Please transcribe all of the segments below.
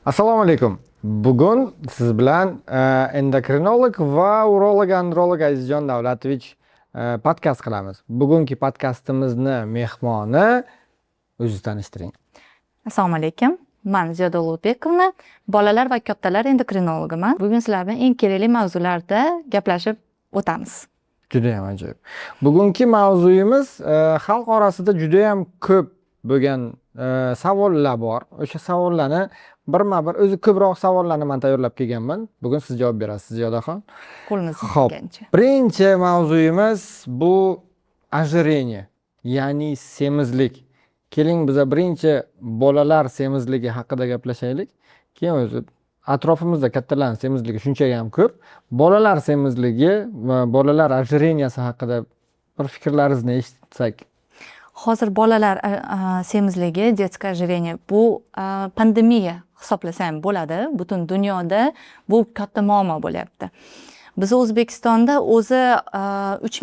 Assalomu alaykum. Bugun siz bilan endokrinolog va urolog androlog Azizjon Davlatovich podkast qilamiz. Bugungi podkastimizni mehmoni o'zingiz tanishtiring. Assalomu alaykum. Men Ziyoda Ulug'bekovna, bolalar va kattalar endokrinologiman. Bugun sizlar bilan eng kerakli mavzularda gaplashib o'tamiz. Juda ham ajoyib. Bugungi mavzuyimiz xalq orasida juda ham ko'p bo'lgan savollar bor. O'sha savollarni birma-bir o'zi ko'proq savollarni men tayyorlab kelganman. Bugun siz javob berasiz, Ziyodaxon. Qo'limizdan Xo'p. kelgancha. Birinchi mavzuyimiz bu ожирение, ya'ni semizlik. Keling biza birinchi bolalar semizligi haqida gaplashaylik. Keyin o'zi atrofimizda kattalar semizligi shunchaki ham ko'p. Bolalar semizligi va bolalar ожирениесі haqida bir fikrlaringizni eshitsak. Hozir bolalar semizligi, детское ожирение bu pandemiya hisoblasam bo'ladi. Butun dunyoda bu katta muammo bo'lyapti. Biz O'zbekistonda o'zi 3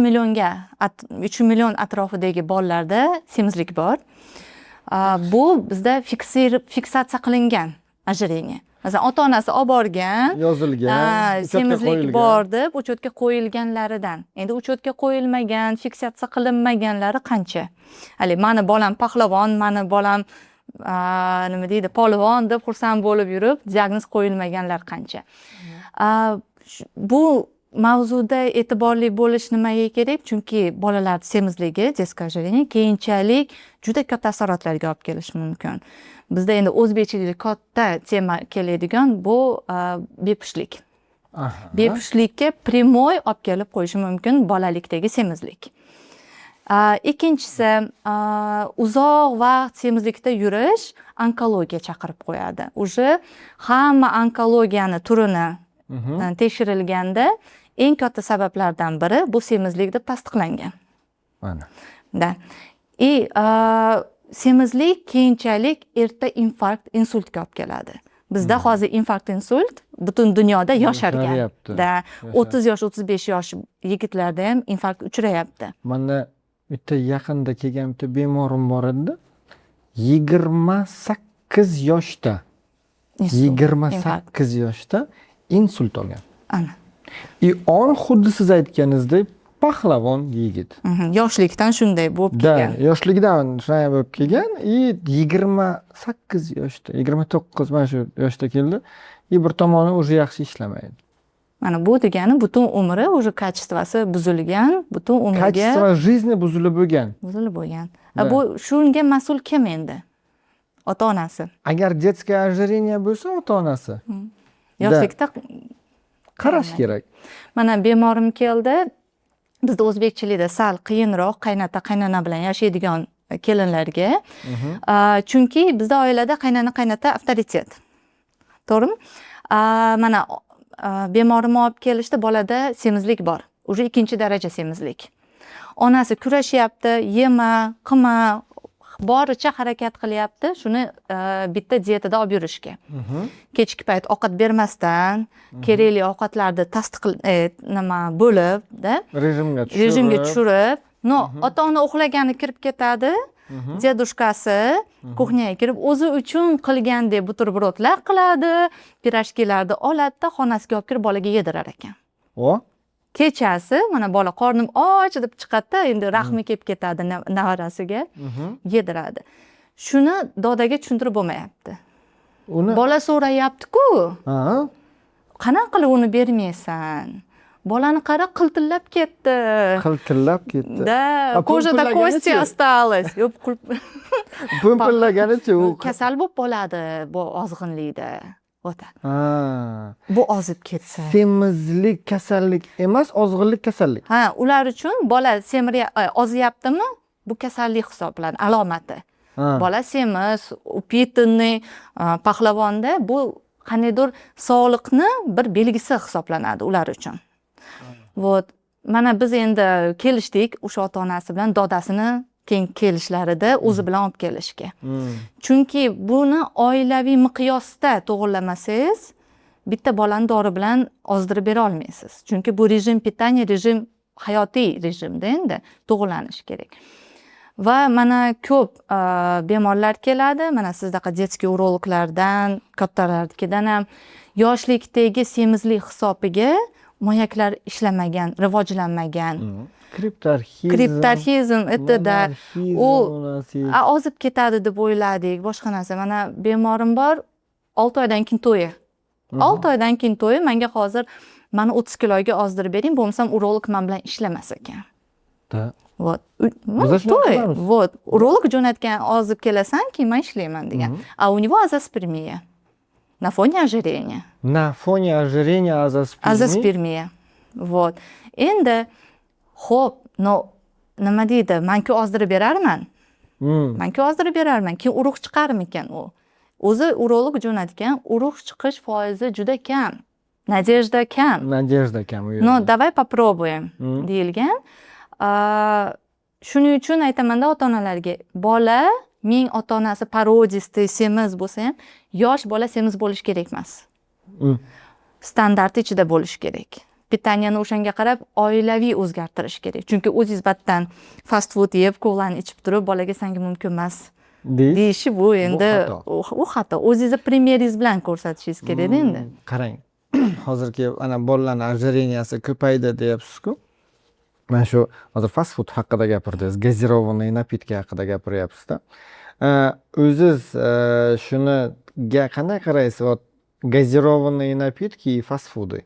million atrofidagi bolalarda semizlik bor. Bu bizda fiksatsiya qilingan ожирение. Masalan, ota-onasi olib borgan, Yozilgan, semizlik bor deb uchetga qo'yilganlaridan. Endi uchetga qo'yilmagan, fiksatsiya qilinmaganlari qancha? Hali mani bolam pahlavon, mani bolam nima deydi, polvon deb xursand bo'lib yurib, diagnoz qo'yilmaganlar qancha? Bu mavzuda e'tiborli bo'lish nimaga kerak? Chunki bolalar semizligi, детское ожирение keyinchalik juda katta asoratlarga olib kelishi mumkin. Bizda endi o'zbekchada katta tema keladigan bu bepushtlik. Bepushtlikka primoy olib kelib qo'yishi mumkin bolalikdagi semizlik. Ikkinchisi, uzoq vaqt semizlikda yurish onkologiya chaqirib qo'yadi. O'sha hamma onkologiyani turini tekshirilganda eng katta sabablardan biri bu semizlik deb tasdiqlangan. Mana. Semizlik keyinchalik erta infarkt, insultga olib keladi. Bizda hozir infarkt, insult butun dunyoda yoshargan. 30 yosh, 35 yosh yigitlarda ham infarkt uchrayapti. Mana bitta yaqinda kelgan bitta bemorim bor edi. 28 yoshda. 28 yoshda insult olgan. Ana. On xuddi siz aytganingizdek pahlavon yigit. Yoshlikdan shunday bo'lib kelgan. Yoshlikdan shunday bo'lib kelgan. 28 yoshda, 29 mana shu yoshda keldi. Bir tomoni уже yaxshi ishlamaydi. Mana bu degani butun umri уже kачествоsi buzilgan, butun umriga kачество жизни buzilib bo'lgan. Bu shunga mas'ul kim endi? Ota-onasi. Agar детское ожирение bo'lsa, ota-onasi. Yoshlikda qarash kerak. Mana bemorim keldi. Bizda o'zbekchilikda sal qiyinroq qaynota qaynona bilan yashaydigan kelinlarga. Chunki bizda oilada qaynona avtoritet. To'g'rimi? Mana bemorimni olib kelishda bolada semizlik bor. Уже ikkinchi daraja semizlik. Onasi kurashyapti, yema, qilma, boricha harakat qilyapti, shuni bitta dietada olib yurishga. Kechki payt ovqat bermasdan, kerakli ovqatlarni bo'lib, rejimga tushirib, ota-ona uxlagani kirib ketadi, dedushkasi kuxnyaga kirib o'zi uchun qilgandek buterbrodlar qiladi, pirojkilarni oladi, xonasiga olib kirib bolaga yedirar ekan. Kechasi mana bola qornim och deb chiqadi, endi rahmi kelib ketadi nevarasiga, yediradi. Shuni dodaga tushuntirib bo'lmayapti. Bola so'rayapti-ku. Qanaqa qilib uni bermaysan? Bolani qara qiltillab ketdi. Da, kojada kosti осталось. Po'mpillaganicha u kasal bo'lib qoladi bu ozg'inlikda. Bu ozib ketsa. Semizlik kasallik emas, ozg'inlik kasallik. Ular uchun bola oziyaptimi? Bu kasallik hisoblanadi, alomati. Bola semiz, upitniy, pahlavonda bu qaniydir sog'liqni bir belgisi hisoblanadi ular uchun. Mana biz endi kelishdik o'sha ota-onasi bilan dodasini keyin kelishlarida o'zi bilan olib kelishga. Chunki buni oilaviy miqyosda to'g'irlamasangiz, bitta bolani dori bilan ozdirib bera olmaysiz. Chunki bu rejim pitания, rejim hayotiy rejimda endi to'g'irlanishi kerak. Va mana ko'p bemorlar keladi, mana sizdaqa детский urologlardan, kattalarnikidan ham yoshlikdagi semizlik hisobiga moyaklar ishlamagan, rivojlanmagan. Kriptarxizm, itida u ozib ketadi deb o'yladik, boshqa narsa. Mana bemorim bor, 6 oydan keyin to'yi. 6 oydan keyin to'yi, menga hozir mani 30 kiloga ozdirib bering, bo'lmasam urolog men bilan ishlamas ekan. Вот. To'y. Вот. Urolog jo'natgan ozib kelasan, keyin men ishlayman degan. A у него азоспермия. На фоне ожирения. На фоне ожирения азоспермия. Azospermiya. Вот. Endi xo'p, nima deydi? Men-ku ozdirib berarman. Men-ku ozdirib berarman. Keyin urug' chiqarmikan u? O'zi urolog jo'natgan, urug' chiqish foizi juda kam. Nadejda kam. Nadejda kam. No, давай попробуем deyilgan. Shuning uchun aytamanda ota-onalarga, bola ming ota-onasi parodisti semiz bo'lsa ham, yosh bola semiz bo'lish kerak emas. Standart ichida bo'lish kerak. Pitaniyani o'shanga qarab oilaviy o'zgartirish kerak. Chunki o'zingiz battan fast food yeb, kolani ichib turib, bolaga senga mumkin emas deyishi bu endi u xato. O'zingizni primeringiz bilan ko'rsatishingiz kerak endi. Qarang. Hozirgi ana bolalarning ожиренияsi ko'paydi deyapsiz-ku. Mana shu hozir fast food haqida gapirdingiz, gazirованный напитки haqida gapiryapsiz-da. O'ziz shuniga qanday qaraysiz? Газированные напитки и фастфуды.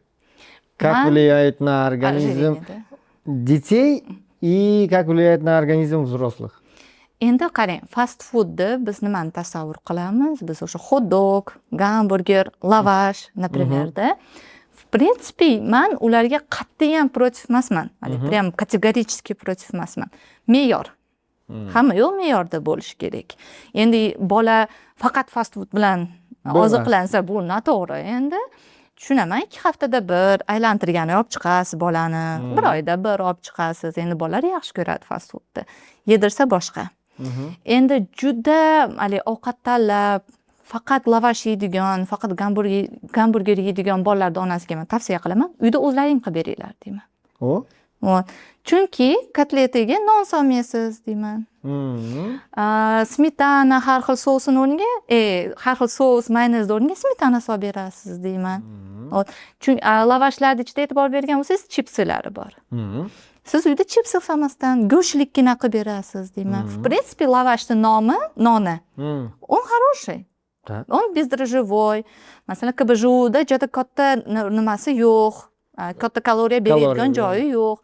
Как влияет на организм детей и как влияет на организм взрослых? Endi qarang, fast foodni biz nimani tasavvur qilamiz? Biz o'sha hot-dog, gamburger, lavash, например-da. В принципе, men ularga qat'iyan protiv emasman. Прям категорически protiv emasman. Me'yor. Hamma yo'q me'yorda bo'lishi kerak. Endi bola faqat fast food bilan oziqlansa bu noto'g'ri. Endi tushunaman, 2 haftada bir aylantirgani olib chiqasiz bolani, 1 oyda bir olib chiqasiz. Endi bolalar yaxshi ko'radi fast foodni. Yedirsa boshqa. Endi juda ovqat tanlab, faqat lavash yeydigan, faqat gamburger yeydigan bolalarni onasiga men tavsiya qilaman, uyda o'zlaring qilib beringlar deyman. Chunki kotletiga non solmaysiz deyman. Smetana har xil sousning o'rniga, har xil sous, mayonezning o'rniga smetana solib berasiz deyman. Chunki lavashlarning ichida e'tibor bergan bo'lsangiz, chipsilari bor. Siz uyda chips solmasdan go'shtlikkina qilib berasiz deyman. В принципе, lavashning noni, он хороший. Он бездрожжевой. Masalan, KBJUda juda katta nimasi yo'q. Katta kaloriya beradigan joyi yo'q.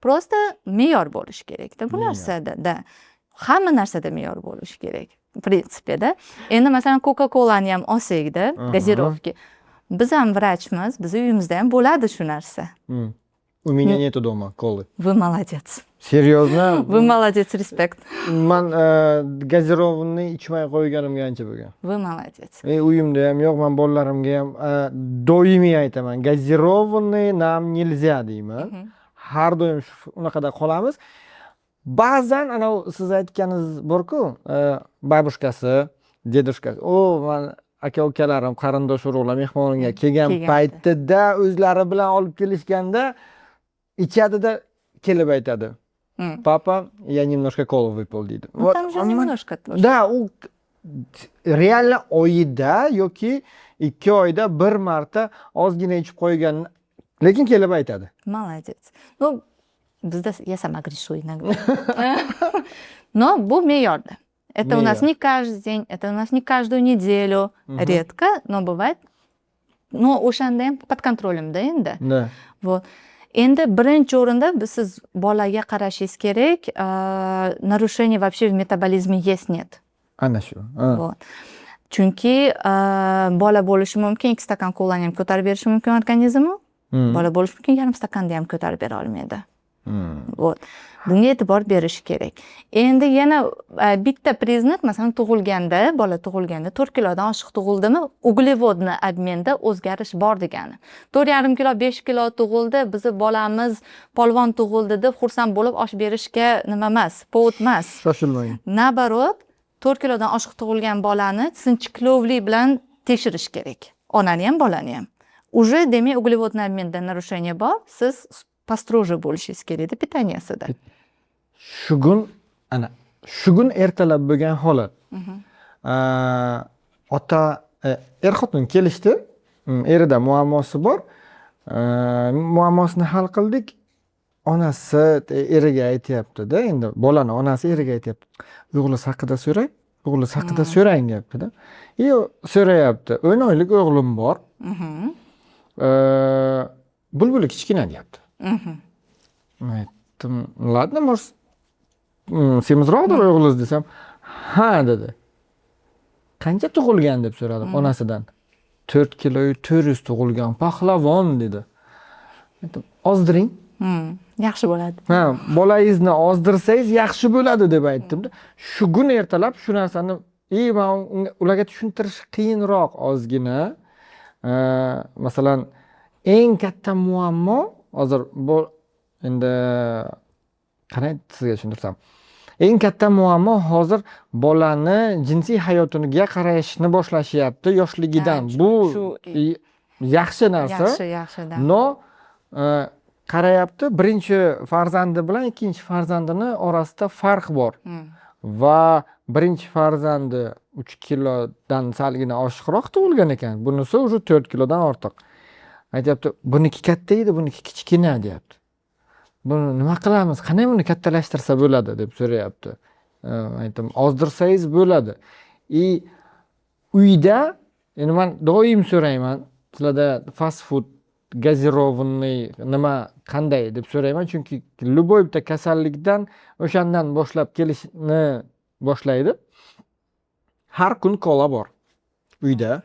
Просто me'yor bo'lishi kerak-da bu narsada. Hamma narsada me'yor bo'lishi kerak. Prinsipida. Endi masalan Coca-Colani ham olsak-da, gazirovka. Biz ham vrachmiz, biz uyimizda ham bo'ladi shu narsa. У меня нету дома колы. Вы молодец. Серьезно? Вы молодец, респект. Men gazirованный ichmay qo'yganimga ancha bo'lgan. Вы молодец. Uyimda ham yo'q, men bolalarimga ham doimiy aytaman. Gazirованный нам nельзя deyman. Har doim unaqada qolamiz. Ba'zan ana siz aytganingiz bor-ku, babushkasi, dedushkasi. Men aka-ukalarim, qarindosh urug'lar mehmonga kelgan paytida o'zlari bilan olib kelishganda ichadida kelib aytadi. Papa, я немножко колы выпил deydi. Там же немножко тоже. Да, u real oyida yoki 2 oyda bir marta ozgina ichib qo'ygan, lekin kelib aytadi. Молодец. Bizda я сама грешу иногда. Но bu me'yorda. Это у нас не каждый день, это у нас не каждую неделю, редко, но бывает. Но o'shanda ham под контролем-da endi. Да. Вот. Endi birinchi o'rinda siz bolaga qarashingiz kerak, нарушение вообще в метаболизме есть-нет. Ana shu. Вот. Chunki bola bo'lishi mumkin, 2 stakan kolani ham ko'tarib berishi mumkin organizmi. Bola bo'lishi mumkin, yarim stakanni ham ko'tarib bera olmaydi. Вот. Bunga e'tibor berish kerak. Endi yana bitta priznak, masalan, bola tug'ilganda 4 kilodan oshiq tug'ildimi, uglevodni obmenda o'zgarish bor degani. 4,5 kilo, 5 kilo tug'ildi, bizni bolamiz polvon tug'ildi deb xursand bo'lib osh berishga nima emas, povod emas. Shoshilmang. Nabarot, 4 kilodan oshiq tug'ilgan bolani sinchiklovlik bilan tekshirish kerak. Onani ham, bolani ham. Уже demak uglevodni obmenda нарушение bor, siz построже bo'lishingiz kerak edi pitaniyasida. Shugun ana shu kun ertalab bo'lgan holat. Ota xotin kelishdi. Erida muammosi bor. Muammosini hal qildik. Onasi eriga aytyapti-da, endi bolani onasi eriga aytyapti. O'g'lingiz haqida so'rang, o'g'lingiz haqida so'rang deyapti-da. So'rayapti. 10 oylik o'g'lim bor. Bulbuli kichkina deyapti. Aytdim, ladno, может, semizroqdir o'g'lingiz desam, ha dedi. Qancha tug'ilgan deb so'radim onasidan. 4 kilo 400 tug'ilgan pahlavon dedi. Aytdim, ozdiring. Yaxshi bo'ladi. Bolangizni ozdirsangiz yaxshi bo'ladi deb aytdim-da. Shu kun ertalab shu narsani men ularga tushuntirish qiyinroq ozgina. Masalan, eng katta muammo hozir bu endi qanday sizga tushuntirsam. Eng katta muammo hozir bolani jinsiy hayotiga qarashni boshlashyapti yoshligidan. Bu yaxshi narsa. Yaxshi. No, qarayapti, birinchi farzandi bilan ikkinchi farzandini orasida farq bor. Va birinchi farzandi 3 kilodan salgina oshiqroq tug'ilgan ekan. Bunisi уже 4 kilodan ortiq. Aytayapti, buniki katta edi, buniki kichkina deyapti. Buni nima qilamiz? Qanday buni kattalashtirsa bo'ladi deb so'rayapti. Aytdim, ozdirsangiz bo'ladi. Uyda, endi men doim so'rayman, sizlarda fast food gazirovanный nima qanday deb so'rayman, chunki любой bitta kasallikdan o'shandan boshlab kelishni boshlaydi. Har kun kola bor uyda.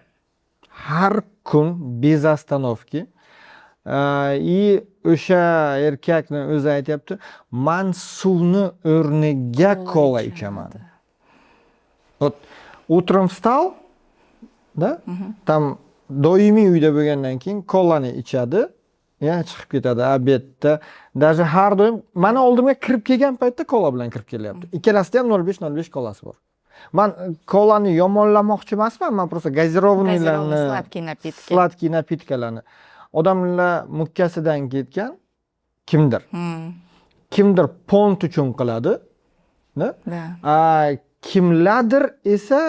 Har kun bez остановки. O'sha erkakni o'zi aytayapti, men suvni o'rniga kola ichaman. Утром встал, да? Там doimiy uyda bo'lgandan keyin kolani ichadi. Chiqib ketadi obedda. Даже har doim meni oldimga kirib kelgan paytda kola bilan kirib kelyapti. Ikkalasida ham 0.5 kolasi bor. Men kolani yomonlamoqchi emasman, men просто газированныйlarni, sladkiy napitkalarni odamlar mukkasidan ketgan kimdir pont uchun qiladi, kimlardir esa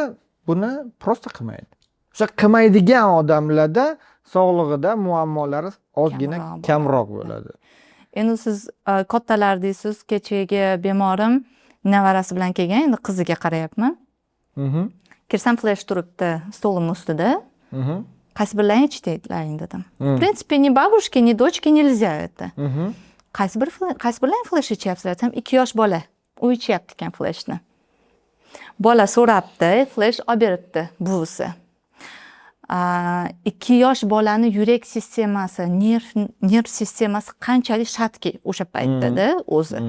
buni просто qilmaydi. O'sha qilmaydigan odamlarda sog'lig'ida muammolari ozgina kamroq bo'ladi. Endi siz kattalar deysiz, kechagi bemorim nevarasi bilan kelgan, endi qiziga qarayapman. Kirsam flash turibdi stolim ustida. Qaysi birlaring ichdilaring dedim. В принципе, ни бабушке, ни дочке нельзя это. Qaysi birlaring flash ichyapsizlar? 2 yosh bola. U ichyapti ekan flashni. Bola so'rabdi, flash olib beribdi buvisi. 2 yosh bolani yurak sistemasi, nerv sistemasi qanchalik shatki o'sha paytda o'zi.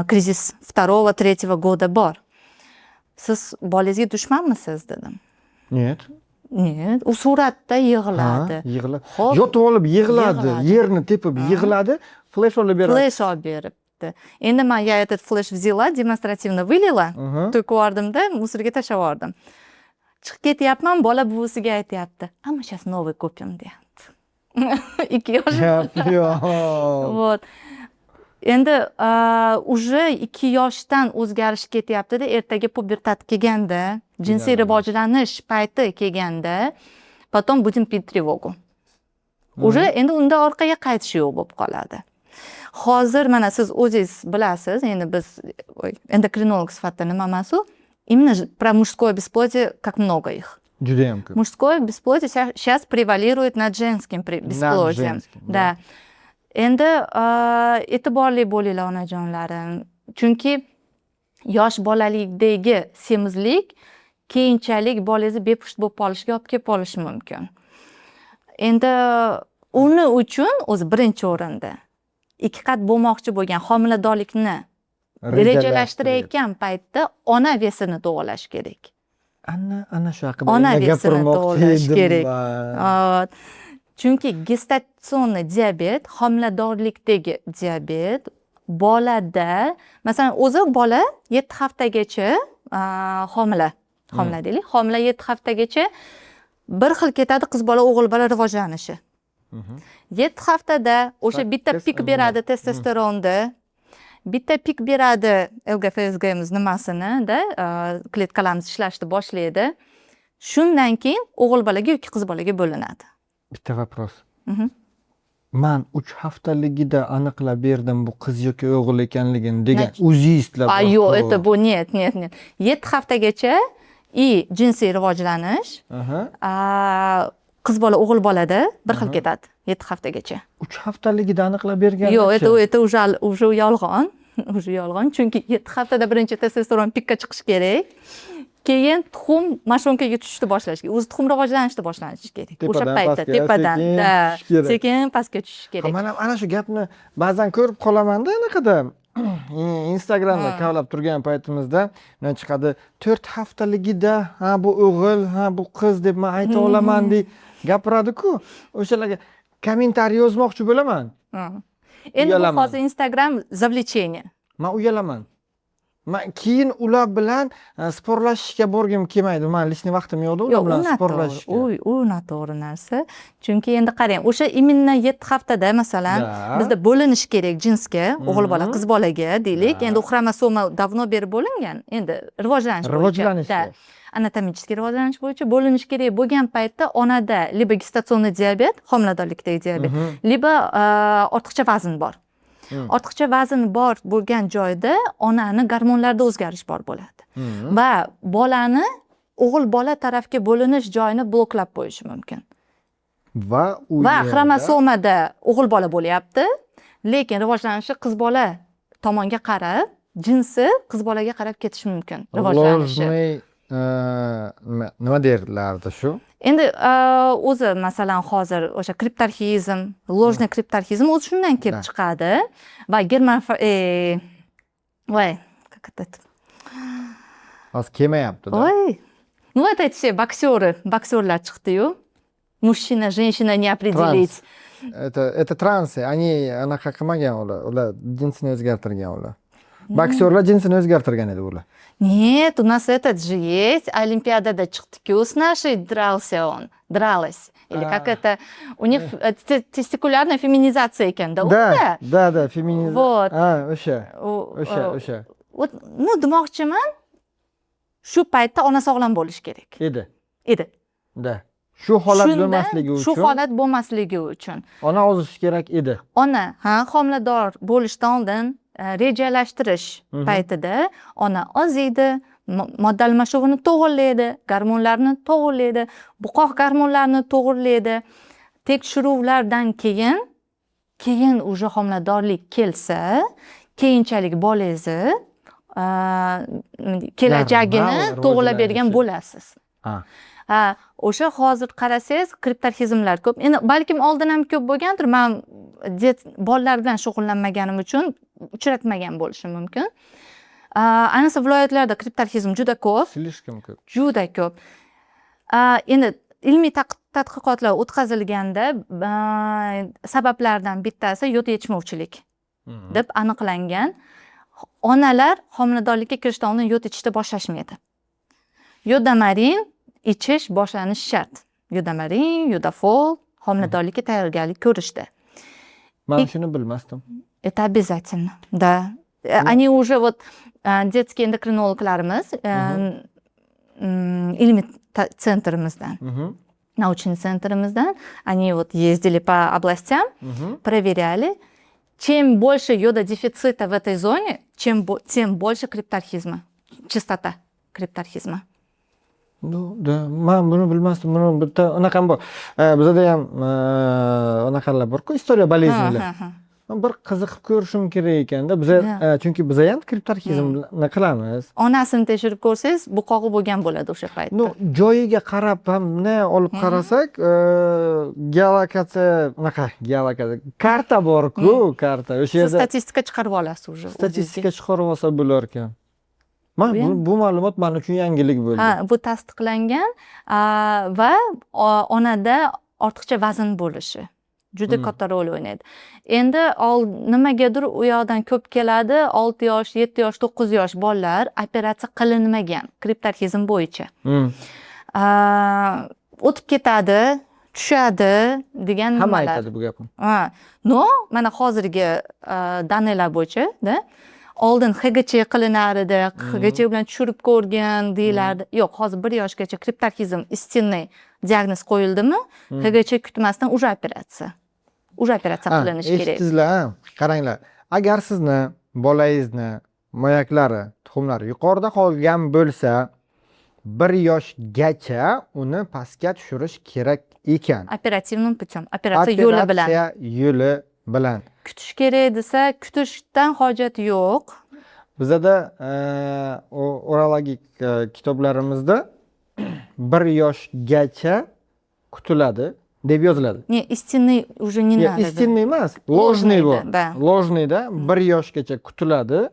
Krizis 2-3 года bor. Siz bolangizga dushmanmisiz dedim. Нет. U suratda yig'ladi. Yotib olib yig'ladi, yerni tepib yig'ladi, flash olib beradi. Flash olib beribdi. Endi men я этот flash взяла, демонстративно вылила, to'kib yubordimda, musorga tashlab yubordim. Chiqib ketyapman, bola buvisiga aytyapti. "Amma сейчас новый купим" deyapti. 2 yosh. Вот. Endi уже 2 yoshdan o'zgarish ketyapti-da, ertaga pubertat kelganda, jinsiy rivojlanish payti kelganda, потом будем пить тревогу. Уже endi unda orqaga qaytish yo'q bo'lib qoladi. Hozir mana siz o'zingiz bilasiz, endi biz endokrinolog sifatida nima emas-u, именно про мужское бесплодие как много их. Judayam ko'p. Мужское бесплодие сейчас превалирует над женским бесплодием. Да. Endi e'tiborli bo'linglar onajonlarim. Chunki yosh bolalikdagi semizlik keyinchalik bolangizni bepusht bo'lib qolishiga olib kelib qolishi mumkin. Endi uni uchun o'zi birinchi o'rinda 2 qat bo'lmoqchi bo'lgan homiladorlikni rejalashtirayotgan paytda ona vesini to'g'irlash kerak. Ana shu haqida ona vesini to'g'irlash kerak. Chunki gestatsionniy diabet, homiladorlikdagi diabet bolada, masalan, o'zi bola 7 haftagacha homila deylik, homila 7 haftagacha bir xil ketadi qiz bola, o'g'il bola rivojlanishi. 7 haftada o'sha bitta pik beradi testosteronni. bitta pik beradi LGFSG'miz nimasini-da, kletkalarimiz ishlashni boshlaydi. Shundan keyin o'g'il bolaga yoki qiz bolaga bo'linadi. Bitta вопрос. Man 3 haftaligida aniqlab berdim bu qiz yoki o'g'il ekanligini degan uzistlar bor. Yo'q, это bu нет. 7 haftagacha jinsiy rivojlanish qiz bola o'g'il bolada bir xil ketadi 7 haftagacha. 3 haftaligida aniqlab bergan. Yo'q, это уже yolg'on. Уже yolg'on, chunki 7 haftada birinchi testosteron pikka chiqishi kerak. Keyin tuxum mashonkaga tushishni boshlash kerak. O'zi tuxum rivojlanishni boshlanishi kerak. O'sha paytda tepadan sekin pastga tushishi kerak. Men ham ana shu gapni ba'zan ko'rib qolaman-da anaqada. Instagramda kavlab turgan paytimizda chiqadi 4 haftaligida bu o'g'il, bu qiz deb men ayta olaman deb gapiradi-ku. O'shalarga kommentariy yozmoqchi bo'laman. Endi bu hozir Instagram завлечение. Men uyalaman. Men keyin ular bilan sporlashishga borgim kelmaydi. Men lishni vaqtim yo'qda ular bilan sporlashishga. U noto'g'ri narsa. Chunki endi qarang, o'sha imенно 7 haftada masalan bizda bo'linish kerak jinsga, o'g'il bola, qiz bolaga deylik. Endi u xromosoma davno beri bo'lingan. Endi rivojlanish anatomический rivojlanish bo'yicha bo'linish kerak bo'lgan paytda onada liba gestasionniy diabet, homiladorlikdagi diabet, liba ortiqcha vazn bor. Ortiqcha vazn bor bo'lgan joyda onani gormonlarda o'zgarish bor bo'ladi. Va bolani o'g'il bola tarafga bo'linish joyini bloklab qo'yishi mumkin. Va xromosomada o'g'il bola bo'lyapti, lekin rivojlanishi qiz bola tomonga qarab, jinsi qiz bolaga qarab ketishi mumkin rivojlanishi. Nima derlardi shu? Endi o'zi masalan hozir o'sha kriptarxizm, ложный kriptarxizm o'zi shundan kelib chiqadi va как это? Hozir kelmayapti-da. Ну это все bokserlar chiqdi-yu. Мужчина, женщина не определить. Это transi, они anaqa qilmagan ular jinsini o'zgartirgan ular. Bokserlar jinsini o'zgartirgan edi ular. Нет, у нас этот же есть. Олимпиадада chiqdi-ku, с нашей дралась. Или как это? У них тестикулярная феминизация ekan-da. Да, феминизация. Вот. O'sha. Вот, demoqchiman, shu paytda ona sog'lom bo'lish kerak. Edi. Da. Shu holat bo'lmasligi uchun. Shu holat bo'lmasligi uchun. Ona ozishi kerak edi. Ona, homilador bo'lishdan oldin rejalashtirish paytida ona oziydi, modda almashuvini to'g'irlaydi, gormonlarni to'g'irlaydi, buqoq gormonlarini to'g'irlaydi. Tekshiruvlardan keyin уже homiladorlik kelsa, keyinchalik bolangizni kelajagini to'g'irlab bergan bo'lasiz. O'sha hozir qarasangiz kriptarxizmlar ko'p. Endi balkim oldin ham ko'p bo'lgandir. Men bolalar bilan shug'ullanmaganim uchun uchratmagan bo'lishim mumkin. Ayniqsa viloyatlarda kriptarxizm juda ko'p. Slishkam ko'p. Juda ko'p. Endi ilmiy tadqiqotlar o'tkazilganda sabablardan bittasi yod yetishmovchilik deb aniqlangan. Onalar homiladorlikka kirishdan oldin yod ichishni boshlashmaydi. Yodamarin ichish boshlanishi shart. Yodamarin, yodafol homiladorlikka tayyorgarlik ko'rishdi. Men shuni bilmasdim. Это обязательно, да. Они уже вот детские эндокринологlarimiz ilmiy centrimizdan, научный центримizdan, они вот ездили по областям, проверяли. Чем больше йододефицита в этой зоне, тем больше крипторхизма, частота крипторхизма. Men buni bilmasdim. Buni bitta unaqam bor. Bizda ham unaqalar bor-ku, istoriya boleznlar. Men bir qiziqib ko'rishim kerak ekanda. Chunki biz ham kriptorxizmni qilamiz. Onasini tekshirib ko'rsangiz, buqog'i bo'lgan bo'ladi o'sha paytda. Joyiga qarab hamni olib qarasak, geolokatsiya karta bor-ku, karta. O'sha yerda statistika chiqarib olasiz уже. Statistika chiqarib olsa bo'lar ekan. Bu ma'lumot men uchun yangilik bo'ldi. Bu tasdiqlangan va onada ortiqcha vazn bo'lishi juda katta rol o'ynaydi. Endi nimagadir u yoqdan ko'p keladi, 6 yosh, 7 yosh, 9 yosh bolalar operatsiya qilinmagan kriptorxizm bo'yicha. O'tib ketadi, tushadi degan hamma aytadi bu gapni. Mana hozirgi daniyalar bo'yicha-da oldin HGC qilinar edi, HGC bilan tushirib ko'rgan deyilardi. Yo'q, hozir 1 yoshgacha kriptarxizm istinniy diagnoz qo'yildimi, HGC kutmasdan уже operatsiya qilinishi kerak. Eshitdingizlar, qaranglar. Agar sizni bolangizni moyaklari, tuxumlari yuqorida qolgan bo'lsa, 1 yoshgacha uni pastga tushirish kerak ekan. Operativным путем, operatsiya yo'li bilan. Operatsiya yo'li bilan. Kutish kerak desa, kutishdan hojat yo'q. Bizada urologik kitoblarimizda 1 yoshgacha kutiladi deb yoziladi. Ne, istinniy уже не Yo'q, надо. istinniy emas, ложный bu. Da. Ложныйda 1 yoshgacha kutiladi.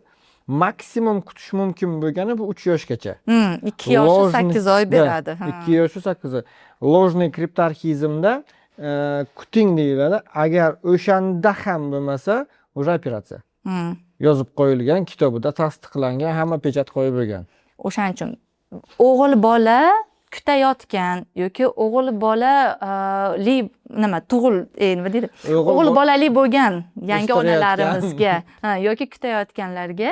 Maksimum kutish mumkin bo'lgani bu 3 yoshgacha. 2 yoshi 8 oy beradi. 2 yoshi 8 oy. Ложный kriptarxizmda kuting deyiladi. Agar o'shanda ham bo'lmasa, уже operatsiya. Yozib qo'yilgan, kitobida tasdiqlangan, hamma pechat qo'yib bo'lgan. O'shaning uchun o'g'il bola kutayotgan yoki o'g'il bola nima nima deydi? O'g'il bolali bo'lgan yangi onalarimizga yoki kutayotganlarga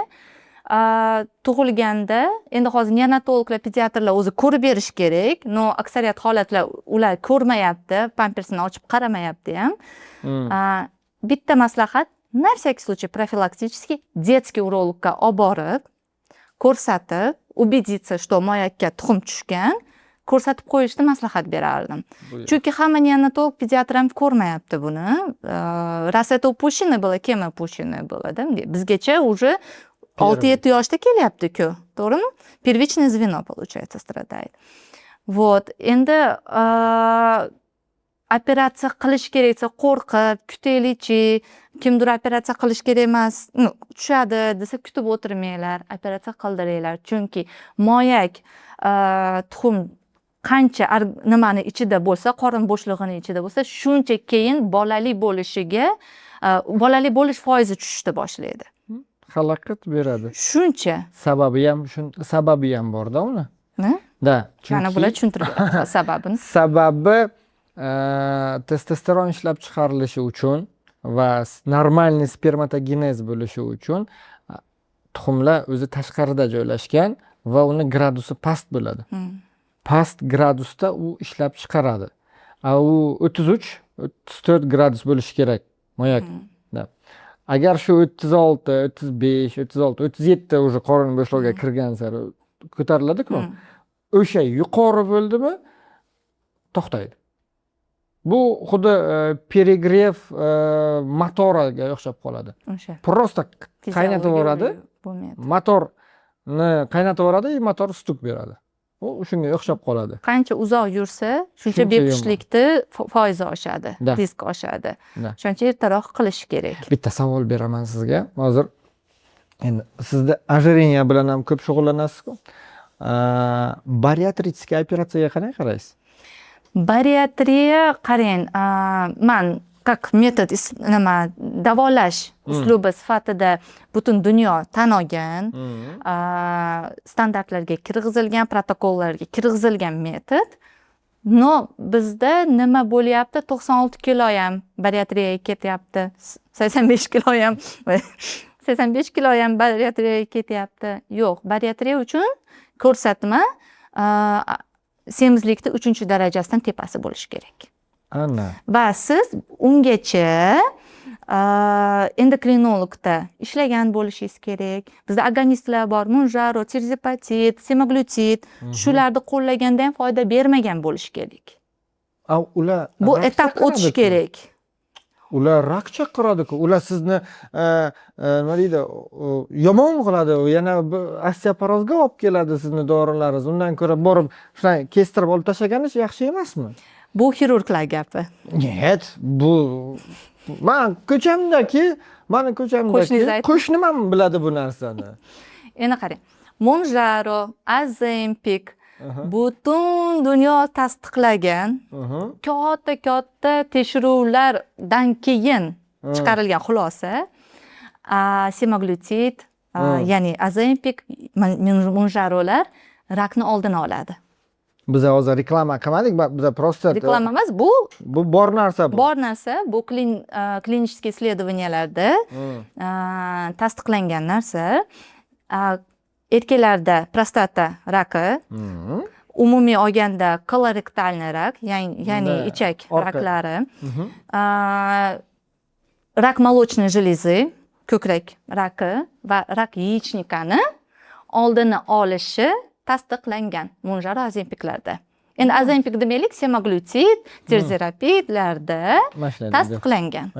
tug'ilganda endi hozir neonatologlar, pediatrlar o'zi ko'rib berish kerak. No, aksariyat holatlar ular ko'rmayapti, pampersini ochib qaramayapti ham. Bitta maslahat, на всякий случай профилактически детский urologga olib borib, ko'rsatib, убедиться, что moyakka tuxum tushgan, ko'rsatib qo'yishni maslahat berardim. Chunki hamma neonatolog, pediatr ham ko'rmayapti buni. Раз это упущено было, кем упущено было, да? Bizgacha уже 6-7 yoshda kelyapti-ku, to'g'rimi? Первичное звено, получается, stradает. Вот, endi operatsiya qilish kerak desa qo'rqib, kutaylikchi, kimdir operatsiya qilish kerak emas, tushadi desa kutib o'tirmanglar, operatsiya qildiringlar. Chunki moyak tuxum qancha nimani ichida bo'lsa, qorin bo'shlig'ining ichida bo'lsa, shuncha keyin bolali bo'lishiga, bolali bo'lish foizi tushishni boshlaydi. Xalaqit beradi. Shuncha. Sababi ham bor-da uni. Da, Mana bular tushuntirib sababini. Sababi testosteron ishlab chiqarilishi uchun va normalniy spermatogenez bo'lishi uchun tuxumlar o'zi tashqarida joylashgan va uni gradusi past bo'ladi. Past gradusda u ishlab chiqaradi. U 33-34 gradus bo'lishi kerak moyak. Agar shu 36, 35, 36, 37 уже qorin bo'shlig'iga kirgan sari ko'tariladi-ku. O'sha yuqori bo'ldimi, to'xtaydi. Bu xuddi перегрев motoriga o'xshab qoladi. Просто qaynataveradi. Motorni qaynataveradi, motor stuk beradi. U shunga o'xshab qoladi. Qancha uzoq yursa, shuncha bepushtlikni foizi oshadi, risk oshadi. Shuncha ertaroq qilish kerak. Bitta savol beraman sizga. Hozir endi sizda ожирение bilan ham ko'p shug'ullanasiz-ku. Bariatrический operatsiyaga qanday qaraysiz? Bariatriya, qarang, men как metod davolash uslubi sifatida butun dunyo tan olgan, standartlarga kirgizilgan, protokollarga kirgizilgan metod. No, bizda nima bo'lyapti? 96 kilo ham bariatriyaga ketyapti, 85 kilo ham 85 kilo ham bariatriyaga ketyapti. Yo'q, bariatriya uchun ko'rsatma semizlikni 3-darajasidan tepasi bo'lishi kerak. Ana. Va siz ungacha endokrinologda ishlagan bo'lishingiz kerak. Bizda agonistlar bor, Mounjaro, Tirzepatid, semaglutid, shularni qo'llaganda ham foyda bermagan bo'lishi kerak. Ular bu etap o'tish kerak. Ular rak chaqiradi-ku. Ular sizni nima deydi, yomon qiladi. Yana osteoporozga olib keladi sizni dorilaringiz. Undan ko'ra borib shunday kestirib olib tashlaganish yaxshi emasmi? Bu xirurglar gapi. Нет, bu mani ko'chamdagi qo'shnim ham biladi bu narsani. Endi qarang. Mounjaro, Ozempic butun dunyo tasdiqlagan katta tekshiruvlardan keyin chiqarilgan xulosa semaglutid, ya'ni Ozempic, Mounjarolar rakni oldini oladi. Biz hozir reklama qilmadik, biz просто Reklama emas, bu bu bor narsa bu. bor narsa, bu klinicheskiy исследованияларда tasdiqlangan narsa. Erkaklarda prostata raki, umumiy olganda kolorektalniy rak, ya'ni ichak raklari, rak молочной железы, ko'krak raki va rak яичникani oldini olishi tasdiqlangan Mounjaro Ozempiclarda. Endi Ozempic demaylik, semaglutid, tirzepatlarda tasdiqlangan.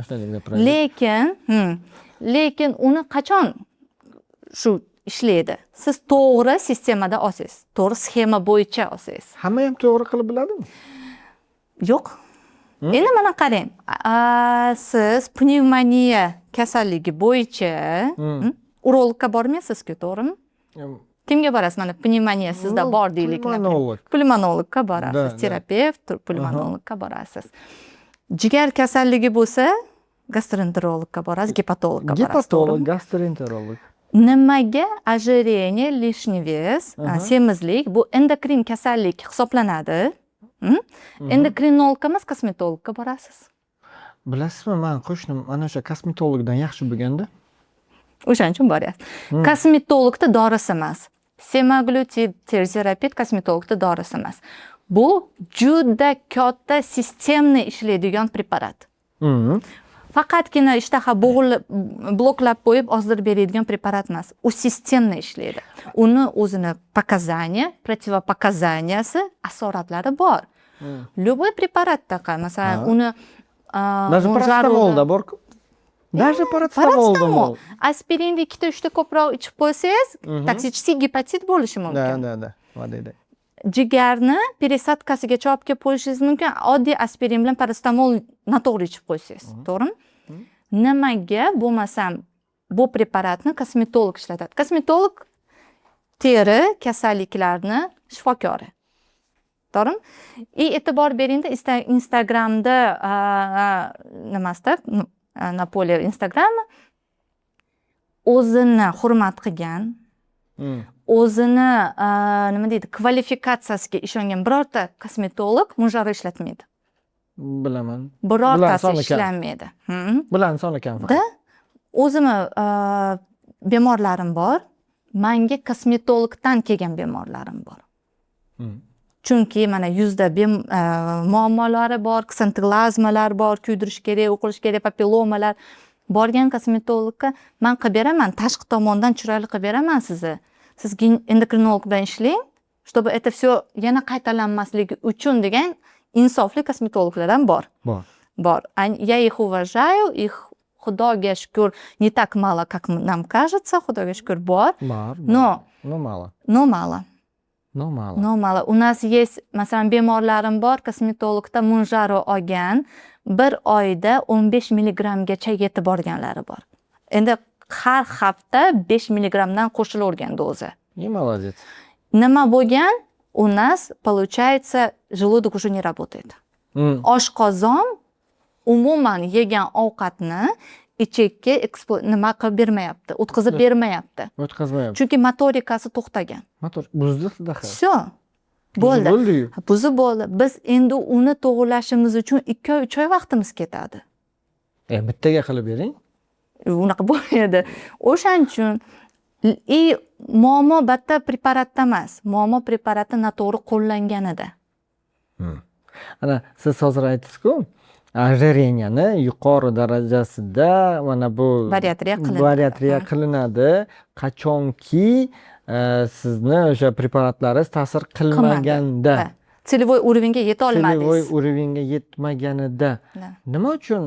Lekin uni qachon shu ishlaydi? Siz to'g'ri sistemada olsangiz, to'g'ri sxema bo'yicha olsangiz. Hamma ham to'g'ri qilib biladimi? Yo'q. Endi mana qarang. Siz pnevmoniya kasalligi bo'yicha urologga bormaysiz-ku, to'g'rimi? Kimga borasiz? Mana pnevmoniya sizda bor deylik. Pulmonologga borasiz, terapevt, pulmonologga borasiz. Jigar kasalligi bo'lsa, gastroenterologga borasiz, gepatologga borasiz. Gepatolog, gastroenterolog. Nimaga ожирение, лишний вес, semizlik bu endokrin kasallik hisoblanadi? Endokrinologga emas, kosmetologga borasiz. Bilasizmi, men qo'shnim ana o'sha kosmetologdan yaxshi bo'lganda. O'shaning uchun boryapsiz. Kosmetologda dorisi emas. Semaglutid, tirzepat kosmetologda dorisi emas. Bu juda katta sistemni ishlaydigan preparat. Faqatgina ishtaha bloklab qo'yib ozdirib beradigan preparat emas. U sistemni ishlaydi. Uni o'zini показания, противопоказанияsi, asoratlari bor. Любой preparatda, masalan, uni даже paracetamolda bor-ku. Даже paracetamol. Aspirinni 2-3 ta ko'proq ichib qo'ysangiz, toksik gepatit bo'lishi mumkin. Da. Jigarni пересадкasigacha olib kelib qo'yishingiz mumkin. Oddiy aspirin bilan paracetamol noto'g'ri ichib qo'ysangiz, to'g'rimi? Nimaga bo'lmasam bu preparatni kosmetolog ishlatadi? Kosmetolog teri kasalliklarni shifokori. To'g'rimi? E'tibor beringda, Instagramda nimasida, Napoleon Instagram o'zini hurmat qilgan, o'zini nima deydi, kvalifikatsiyasiga ishongan birorta kosmetolog Mounjaro ishlatmaydi. Bilaman. Birortasi ishlanmaydi. Bularni soni kam. O'zimni bemorlarim bor. Menga kosmetologdan kelgan bemorlarim bor. Chunki mana yuzda muammolari bor, ksentoglazmalar bor, kuydirish kerak, o'qilish kerak, papillomalar. Borgan kosmetologga men qilib beraman, tashqi tomondan chiroyli qilib beraman sizni. Siz endokrinolog bilan ishlang, чтобы это все yana qaytalanmasligi uchun degan insofli kosmetologlar ham bor. Bor. Я их уважаю, их, худоге шкур, не так мало, как нам кажется, худоге шкур bor. Но мало. У нас есть, masalan, bemorlarim bor, kosmetologda Mounjaro olgan, bir oyda 15 milligramgacha yetib borganlari bor. Endi har hafta 5 milligramdan qo'shilavergan doza. Молодец. Nima bo'lgan? У нас, получается, желудок уже не работает. Oshqozon umuman yegan ovqatni ichakka nima qilib bermayapti, o'tkazib bermayapti. Chunki motorikasi to'xtagan. Buzdi. Всё. Bo'ldi. Buzib bo'ldi. Biz endi uni to'g'rilashimiz uchun 2-3 oy vaqtimiz ketadi. Bittaga qilib bering. Unaqa bo'lmaydi. O'shaning uchun muammo batta preparatda emas, muammo preparatni noto'g'ri qo'llanganida. Ana siz hozir aytdingiz-ku, ожирениyani yuqori darajasida mana bu bariatriya qilinadi. Qachonki sizni o'sha preparatlaringiz ta'sir qilmaganda, целевой уровеньga yeta olmadingiz. Целевой уровеньga yetmaganida. Nima uchun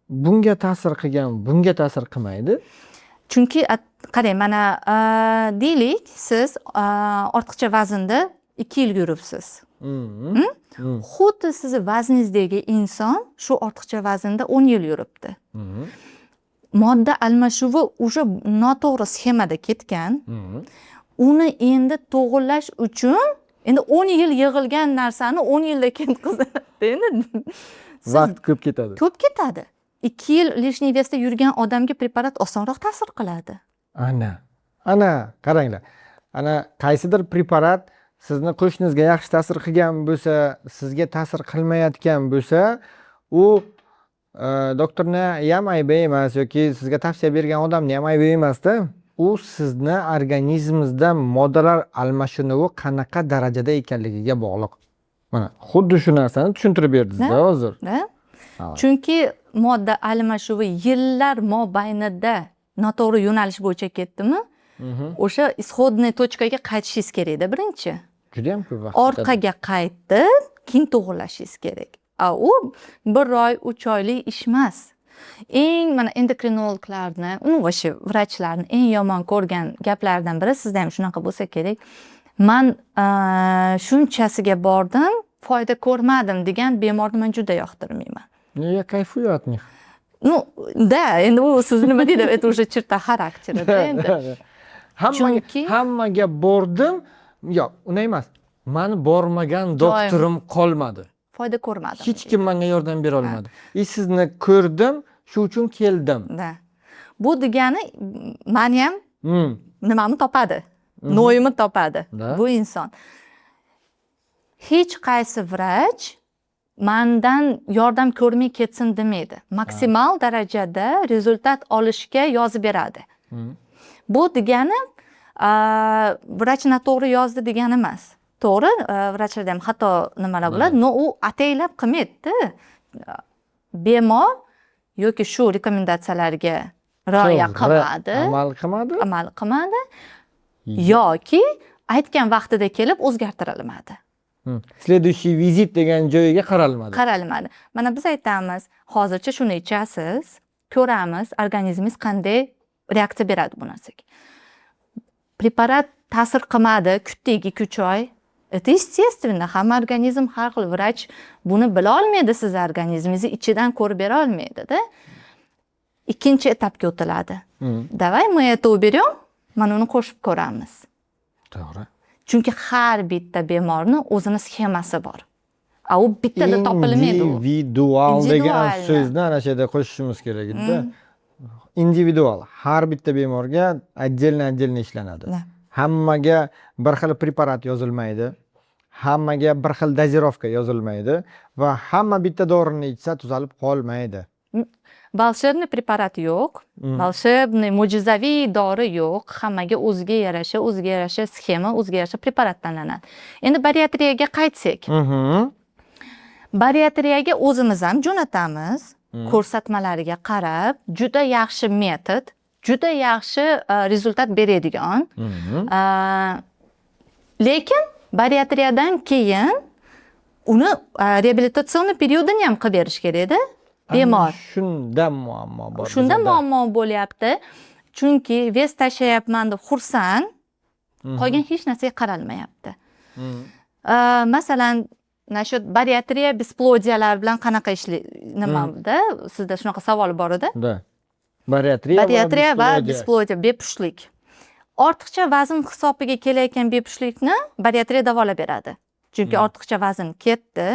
bunga ta'sir qilgan, bunga ta'sir qilmaydi? Chunki qarang, mana deylik, siz ortiqcha vaznda 2 yil yuribsiz. Xuddi sizni vazningizdagi inson shu ortiqcha vaznda 10 yil yuribdi. Modda almashuvi o'sha noto'g'ri sxemada ketgan. Uni endi to'g'rilash uchun endi 10 yil yig'ilgan narsani 10 yilda ketkazadi. Vaqt ko'p ketadi. Ko'p ketadi. 2 yil lishniy vesda yurgan odamga preparat osonroq ta'sir qiladi. Ana qaranglar. Ana qaysidir preparat sizni qo'shningizga yaxshi ta'sir qilgan bo'lsa, sizga ta'sir qilmayotgan bo'lsa, u doktorni ham aybi emas yoki sizga tavsiya bergan odamni ham aybi emasda. U sizni organizmingizda moddalar almashinuvi qanaqa darajada ekanligiga bog'liq. Mana xuddi shu narsani tushuntirib berdingiz-da hozir. Chunki modda almashuvi yillar mobaynida noto'g'ri yo'nalish bo'yicha ketdimi, o'sha исходный точкаga qaytishingiz kerak-da birinchi. Juda ham ko'p vaqt. Orqaga qaytib, keyin to'g'rilashingiz kerak. U 1 oy, 3 oylik ish emas. Eng mana endokrinologlarni, o'sha vrachlarni eng yomon ko'rgan gaplaridan biri sizda ham shunaqa bo'lsa kerak. Men shunchasiga bordim, foyda ko'rmadim degan bemorni men juda yoqtirmayman. Nega kayfuya от них? Endi u siz nima deydi, это уже черта характера-da endi. Hammaga bordim, yo'q, uni emas. Mani bormagan doktorim qolmadi. Foyda ko'rmadim. Hech kim menga yordam bera olmadi. Sizni ko'rdim, shu uchun keldim. Bu degani meni ham nimamni topadi, noyimni topadi bu inson. Hech qaysi vrach mendan yordam ko'rmay ketsin demaydi. Maksimal darajada rezultat olishga yozib beradi. Bu degani vrach noto'g'ri yozdi degani emas. To'g'ri, vrachlarda ham xato nimalar bo'ladi, no u ataylab qilmaydi. Bemor yoki shu rekomendatsiyalarga rioya qilmadi, amal qilmadi yoki aytgan vaqtida kelib o'zgartirilmadi. Следующий vizit degan joyiga qaralmadi. Mana biz aytamiz, hozircha shuni ichasiz, ko'ramiz, organizmingiz qanday reaksiya beradi bu narsaga. Preparat ta'sir qilmadi, kutdik 2-3 oy. Это естественно, hamma organizm har xil, vrach buni bila olmaydi, siz organizmingizni ichidan ko'rib bera olmaydi-da. Ikkinchi etapga o'tiladi. Давай мы это уберем, mana uni qo'shib ko'ramiz. To'g'ri. Chunki har bitta bemorning o'zini sxemasi bor. U bittada topilmaydi. Individual degan so'zni ana shu yerda qo'shishimiz kerak edi. Individual, har bitta bemorga отдельно ishlanadi. Hammaga bir xil preparat yozilmaydi. Hammaga bir xil dozirovka yozilmaydi va hamma bitta dorini ichsa tuzalib qolmaydi. Волшебный preparat yo'q, волшебный mo'jizaviy dori yo'q. Hammaga o'ziga yarasha sxema, o'ziga yarasha preparat tanlanadi. Endi bariatriyaga qaytsak. Bariatriyaga o'zimiz ham jo'natamiz, ko'rsatmalariga qarab, juda yaxshi metod, juda yaxshi rezultat beradigan. Lekin bariatriyadan keyin uni reabilitatsion periodini ham qilib berish kerak-da. Bemor. Shunda muammo bor. Shunda muammo bo'lyapti. Chunki vez tashlayapman deb xursand, qolgan hech narsaga qaralmayapti. Masalan, nashat bariatriya besplodiyalar bilan qanaqa nimada? Sizda shunaqa savol bor edi? Bariatriya va besplodiya, bepushtlik. Ortiqcha vazn hisobiga kelayotgan bepushtlikni bariatriya davolab beradi. Chunki ortiqcha vazn ketdi,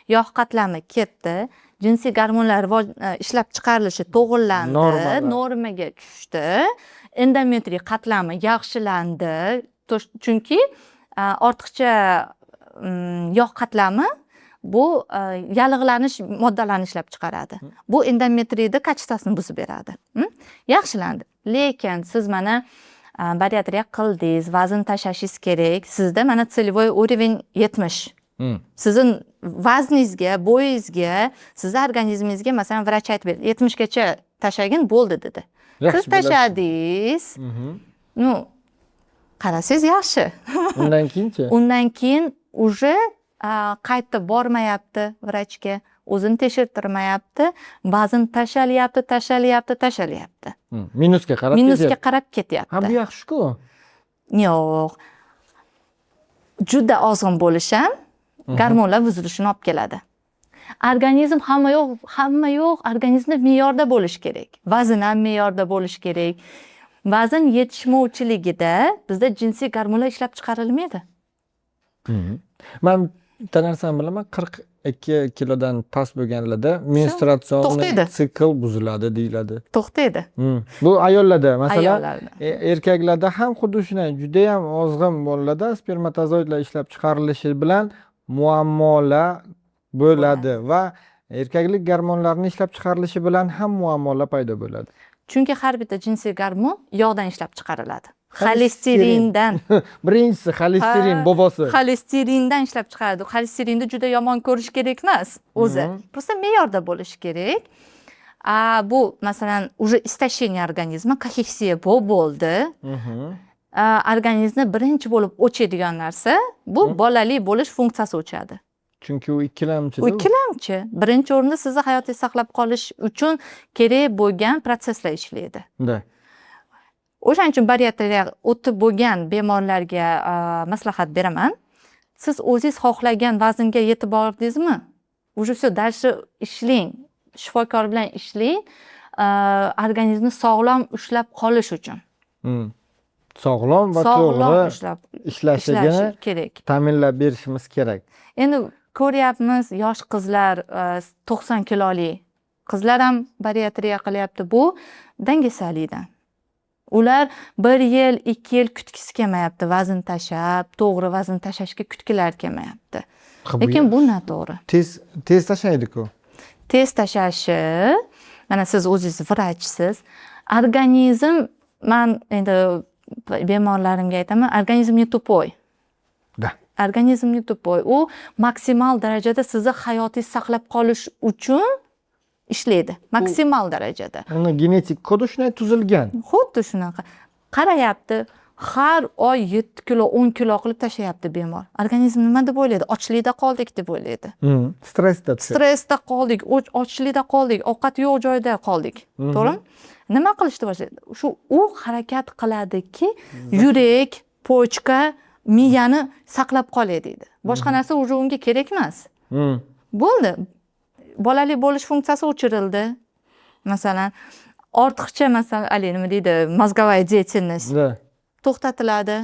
yog' qatlami ketdi, jinsiy gormonlar ishlab chiqarilishi to'g'irlandi, normaga tushdi, endometriy qatlami yaxshilandi. Chunki ortiqcha yog' qatlami bu yallig'lanish moddalarini ishlab chiqaradi. Bu endometriyni kachestasini buzib beradi. Yaxshilandi. Lekin siz mana bariatriya qildingiz, vazn tashlashingiz kerak. Sizda mana целевой уровень 70. Sizin vazningizga, bo'yingizga, sizni organizmingizga masalan vrach aytib berdi, 70 gacha tashlagin bo'ldi dedi. Siz tashladingiz. Qarasangiz yaxshi. Undan keyin уже qaytib bormayapti vrachga, o'zini tekshirtirmayapti, vazn tashalyapti. Minusga qarab ketyapti. Bu yaxshi-ku. Yo'q. Juda ozg'in bo'lish ham gormonlar buzilishini olib keladi. Organizm hamma yo'q, organizmda me'yorda bo'lish kerak. Vazn ham me'yorda bo'lish kerak. Vazn yetishmovchiligida bizda jinsiy gormonlar ishlab chiqarilmaydi. Men Bitta narsani bilaman, 42 kilodan past bo'lganlarda menstruatsion to'xtaydi. sikl buziladi deyiladi. To'xtaydi. Bu ayollarda, masalan, Ayollarda. erkaklarda ham xuddi shunday juda ham ozg'in bolalarda spermatozoidlar ishlab chiqarilishi bilan muammolar bo'ladi va erkaklik gormonlarini ishlab chiqarilishi bilan ham muammolar paydo bo'ladi. Chunki har bitta jinsiy gormon yog'dan ishlab chiqariladi. Xolesterin. Xolesterindan. Birinchisi xolesterin bobosi. Xolesterindan ishlab chiqaradi. Xolesterinni juda yomon ko'rish kerak emas o'zi. Просто me'yorda bo'lishi kerak. Bu masalan уже истощение организма, kahexia bo'ldi. Organizmni birinchi bo'lib o'chadigan narsa bu bolali bo'lish funksiyasi o'chadi. Chunki u ikkilamchi. U ikkilamchi. Birinchi o'rinda sizni hayotingizni saqlab qolish uchun kerak bo'lgan proseslar ishlaydi. O'shaning uchun bariatriya o'tib bo'lgan bemorlarga maslahat beraman. Siz o'zingiz xohlagan vaznga yetib bordingizmi? Уже все, дальше ishlang. Shifokor bilan ishlang. Organizmni sog'lom ushlab qolish uchun. Sog'lom va to'g'ri ishlashiga kerak. ta'minlab berishimiz kerak. Endi ko'ryapmiz, yosh qizlar 90 kiloli qizlar ham bariatriya qilyapti. Bu dangasalikdan. Ular 1 yil, 2 yil kutgisi kelmayapti, vazn tashab, to'g'ri vazn tashashga kutgilari kelmayapti. Lekin bu noto'g'ri. Tez tashlaydi-ku. Tez tashashi, mana siz o'zingiz vrachsiz. Organizm, men endi bemorlarimga aytaman, organizm не tupой. Da. Organizm не tupой. U maksimal darajada sizni hayotingizni saqlab qolish uchun ishlaydi. Maksimal darajada. Uni genetik kodi shunday tuzilgan. Xuddi shunaqa. Qarayapti, har oy 7 kilo, 10 kilo qilib tashlayapti bemor. Organizm nima deb o'ylaydi? Ochlikda qoldik deb o'ylaydi. Stressda qoldik, ochlikda qoldik, ovqat yo'q joyda qoldik. To'g'rimi? Nima qilishni boshlaydi? Shu u harakat qiladiki, yurak, pochka, miyani saqlab qolay deydi. Boshqa narsa уже unga kerak emas. Bo'ldi. Bolali bo'lish funksiyasi o'chirildi. Masalan, ortiqcha masalan, nima deydi, mozgovая деятельность to'xtatiladi.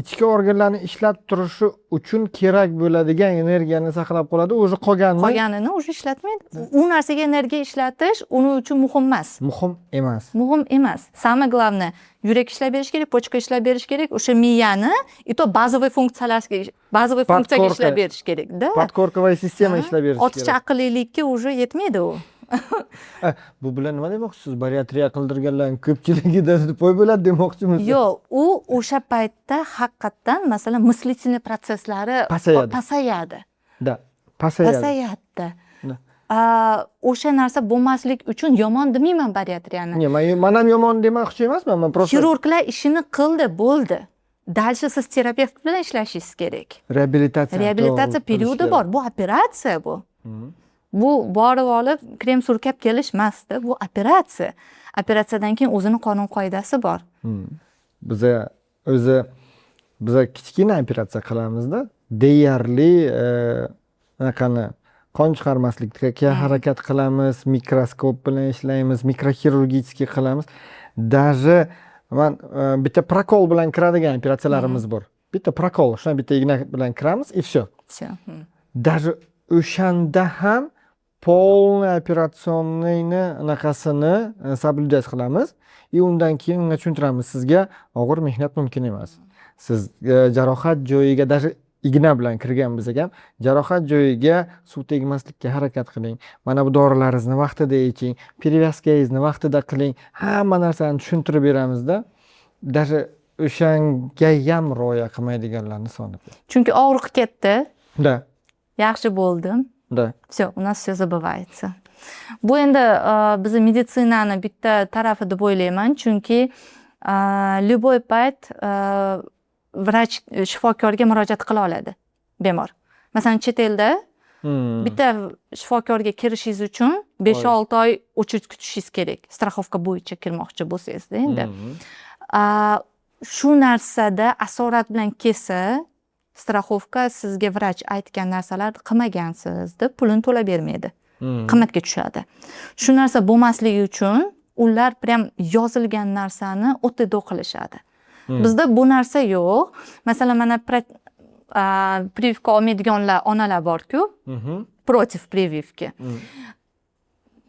Ichki organlarni ishlab turishi uchun kerak bo'ladigan energiyani saqlab qoladi. O'zi qolganini уже ishlatmaydi. U narsaga energiya ishlatish uning uchun muhim emas. Muhim emas. Самое главное, yurak ishlab berish kerak, pochka ishlab berish kerak, o'sha miyani, ito bazaviy funksiyaga ishlab berish kerak-da. Podkorkovoy sistema ishlab berish kerak. Ortiqcha aqllilikka уже yetmaydi u. Bu bilan nima demoqchisiz? Bariatriya qildirganlarning ko'pchiligida tupой bo'ladi demoqchimisiz? Yo'q, u o'sha paytda haqiqatan masalan мыслительный prosesslari pasayadi. Pasayadi. O'sha narsa bo'lmaslik uchun yomon demayman bariatriyani. Men ham yomon demoqchi emasman, men просто xirurglar ishini qildi, bo'ldi. Dальше siz terapevt bilan ishlashingiz kerak. Reabilitatsiya periodi bor. Bu operatsiya bu. Bu borib olib krem surkab kelish emasdi, bu operatsiya. Operatsiyadan keyin o'zini qonun qoidasi bor. Biza kichkina operatsiya qilamizda, deyarli anaqani qon chiqarmaslikka harakat qilamiz, mikroskop bilan ishlaymiz, mikroxirurgический qilamiz. Даже men bitta prokol bilan kiradigan operatsiyalarimiz bor. Bitta prokol, shuna bitta igna bilan kiramiz, и всё. Даже o'shanda ham полный operatsionni anaqasini соблюдать qilamiz. И undan keyin unga tushuntiramiz, sizga og'ir mehnat mumkin emas. Siz jarohat joyiga даже igna bilan kirgan bo'lsak ham, jarohat joyiga suv tegmaslikka harakat qiling. Mana bu dorilaringizni vaqtida iching, перевязканgizni vaqtida qiling. Hamma narsani tushuntirib beramizda. Даже o'shanga ham rioya qilmaydiganlarni soni. Chunki og'riq ketdi. Da. Yaxshi bo'ldim. Da. Всё, у нас всё забывается. Bu endi bizni meditsinani bitta tarafi deb o'ylayman, chunki любой payt vrach shifokorga murojaat qila oladi bemor. Masalan, chet elda bitta shifokorga kirishingiz uchun 5-6 oy очередь kutishingiz kerak. Страховка bo'yicha kirmoqchi bo'lsangiz-da endi. Shu narsada asorat bilan kelsa, страховка sizga vrach aytgan narsalar qilmagansiz deb pulini to'lab bermaydi. Qimmatga tushadi. Shu narsa bo'lmasligi uchun ular prям yozilgan narsani o'tida qilishadi. Bizda bu narsa yo'q. Masalan, mana Privivka olmaydiganlar onalar bor-ku, protiv privivki.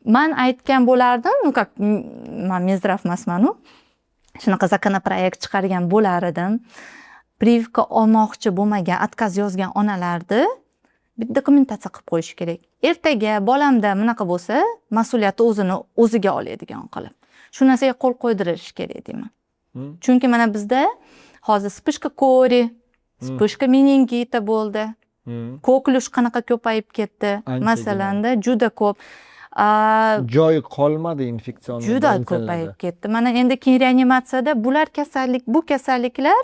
Man aytgan bo'lardim, ну как, man Minzdrav emasman-u. Shunaqa законопроект chiqargan bo'lar edim. Privivka olmoqchi bo'lmagan, отказ yozgan onalarni bitta dokumentatsiya qilib qo'yish kerak. Ertaga bolamda bunaqa bo'lsa, mas'uliyatni o'ziga oladigan qilib. Shu narsaga qo'l qo'ydirish kerak deyman. Chunki mana bizda hozir spishka kori, spishka meningita bo'ldi. Ko'klush qanaqa ko'payib ketdi. Masalanda juda ko'p. Joy qolmadi infeksion. Juda ko'payib ketdi. Mana endi keyin reanimatsiyada bu kasalliklar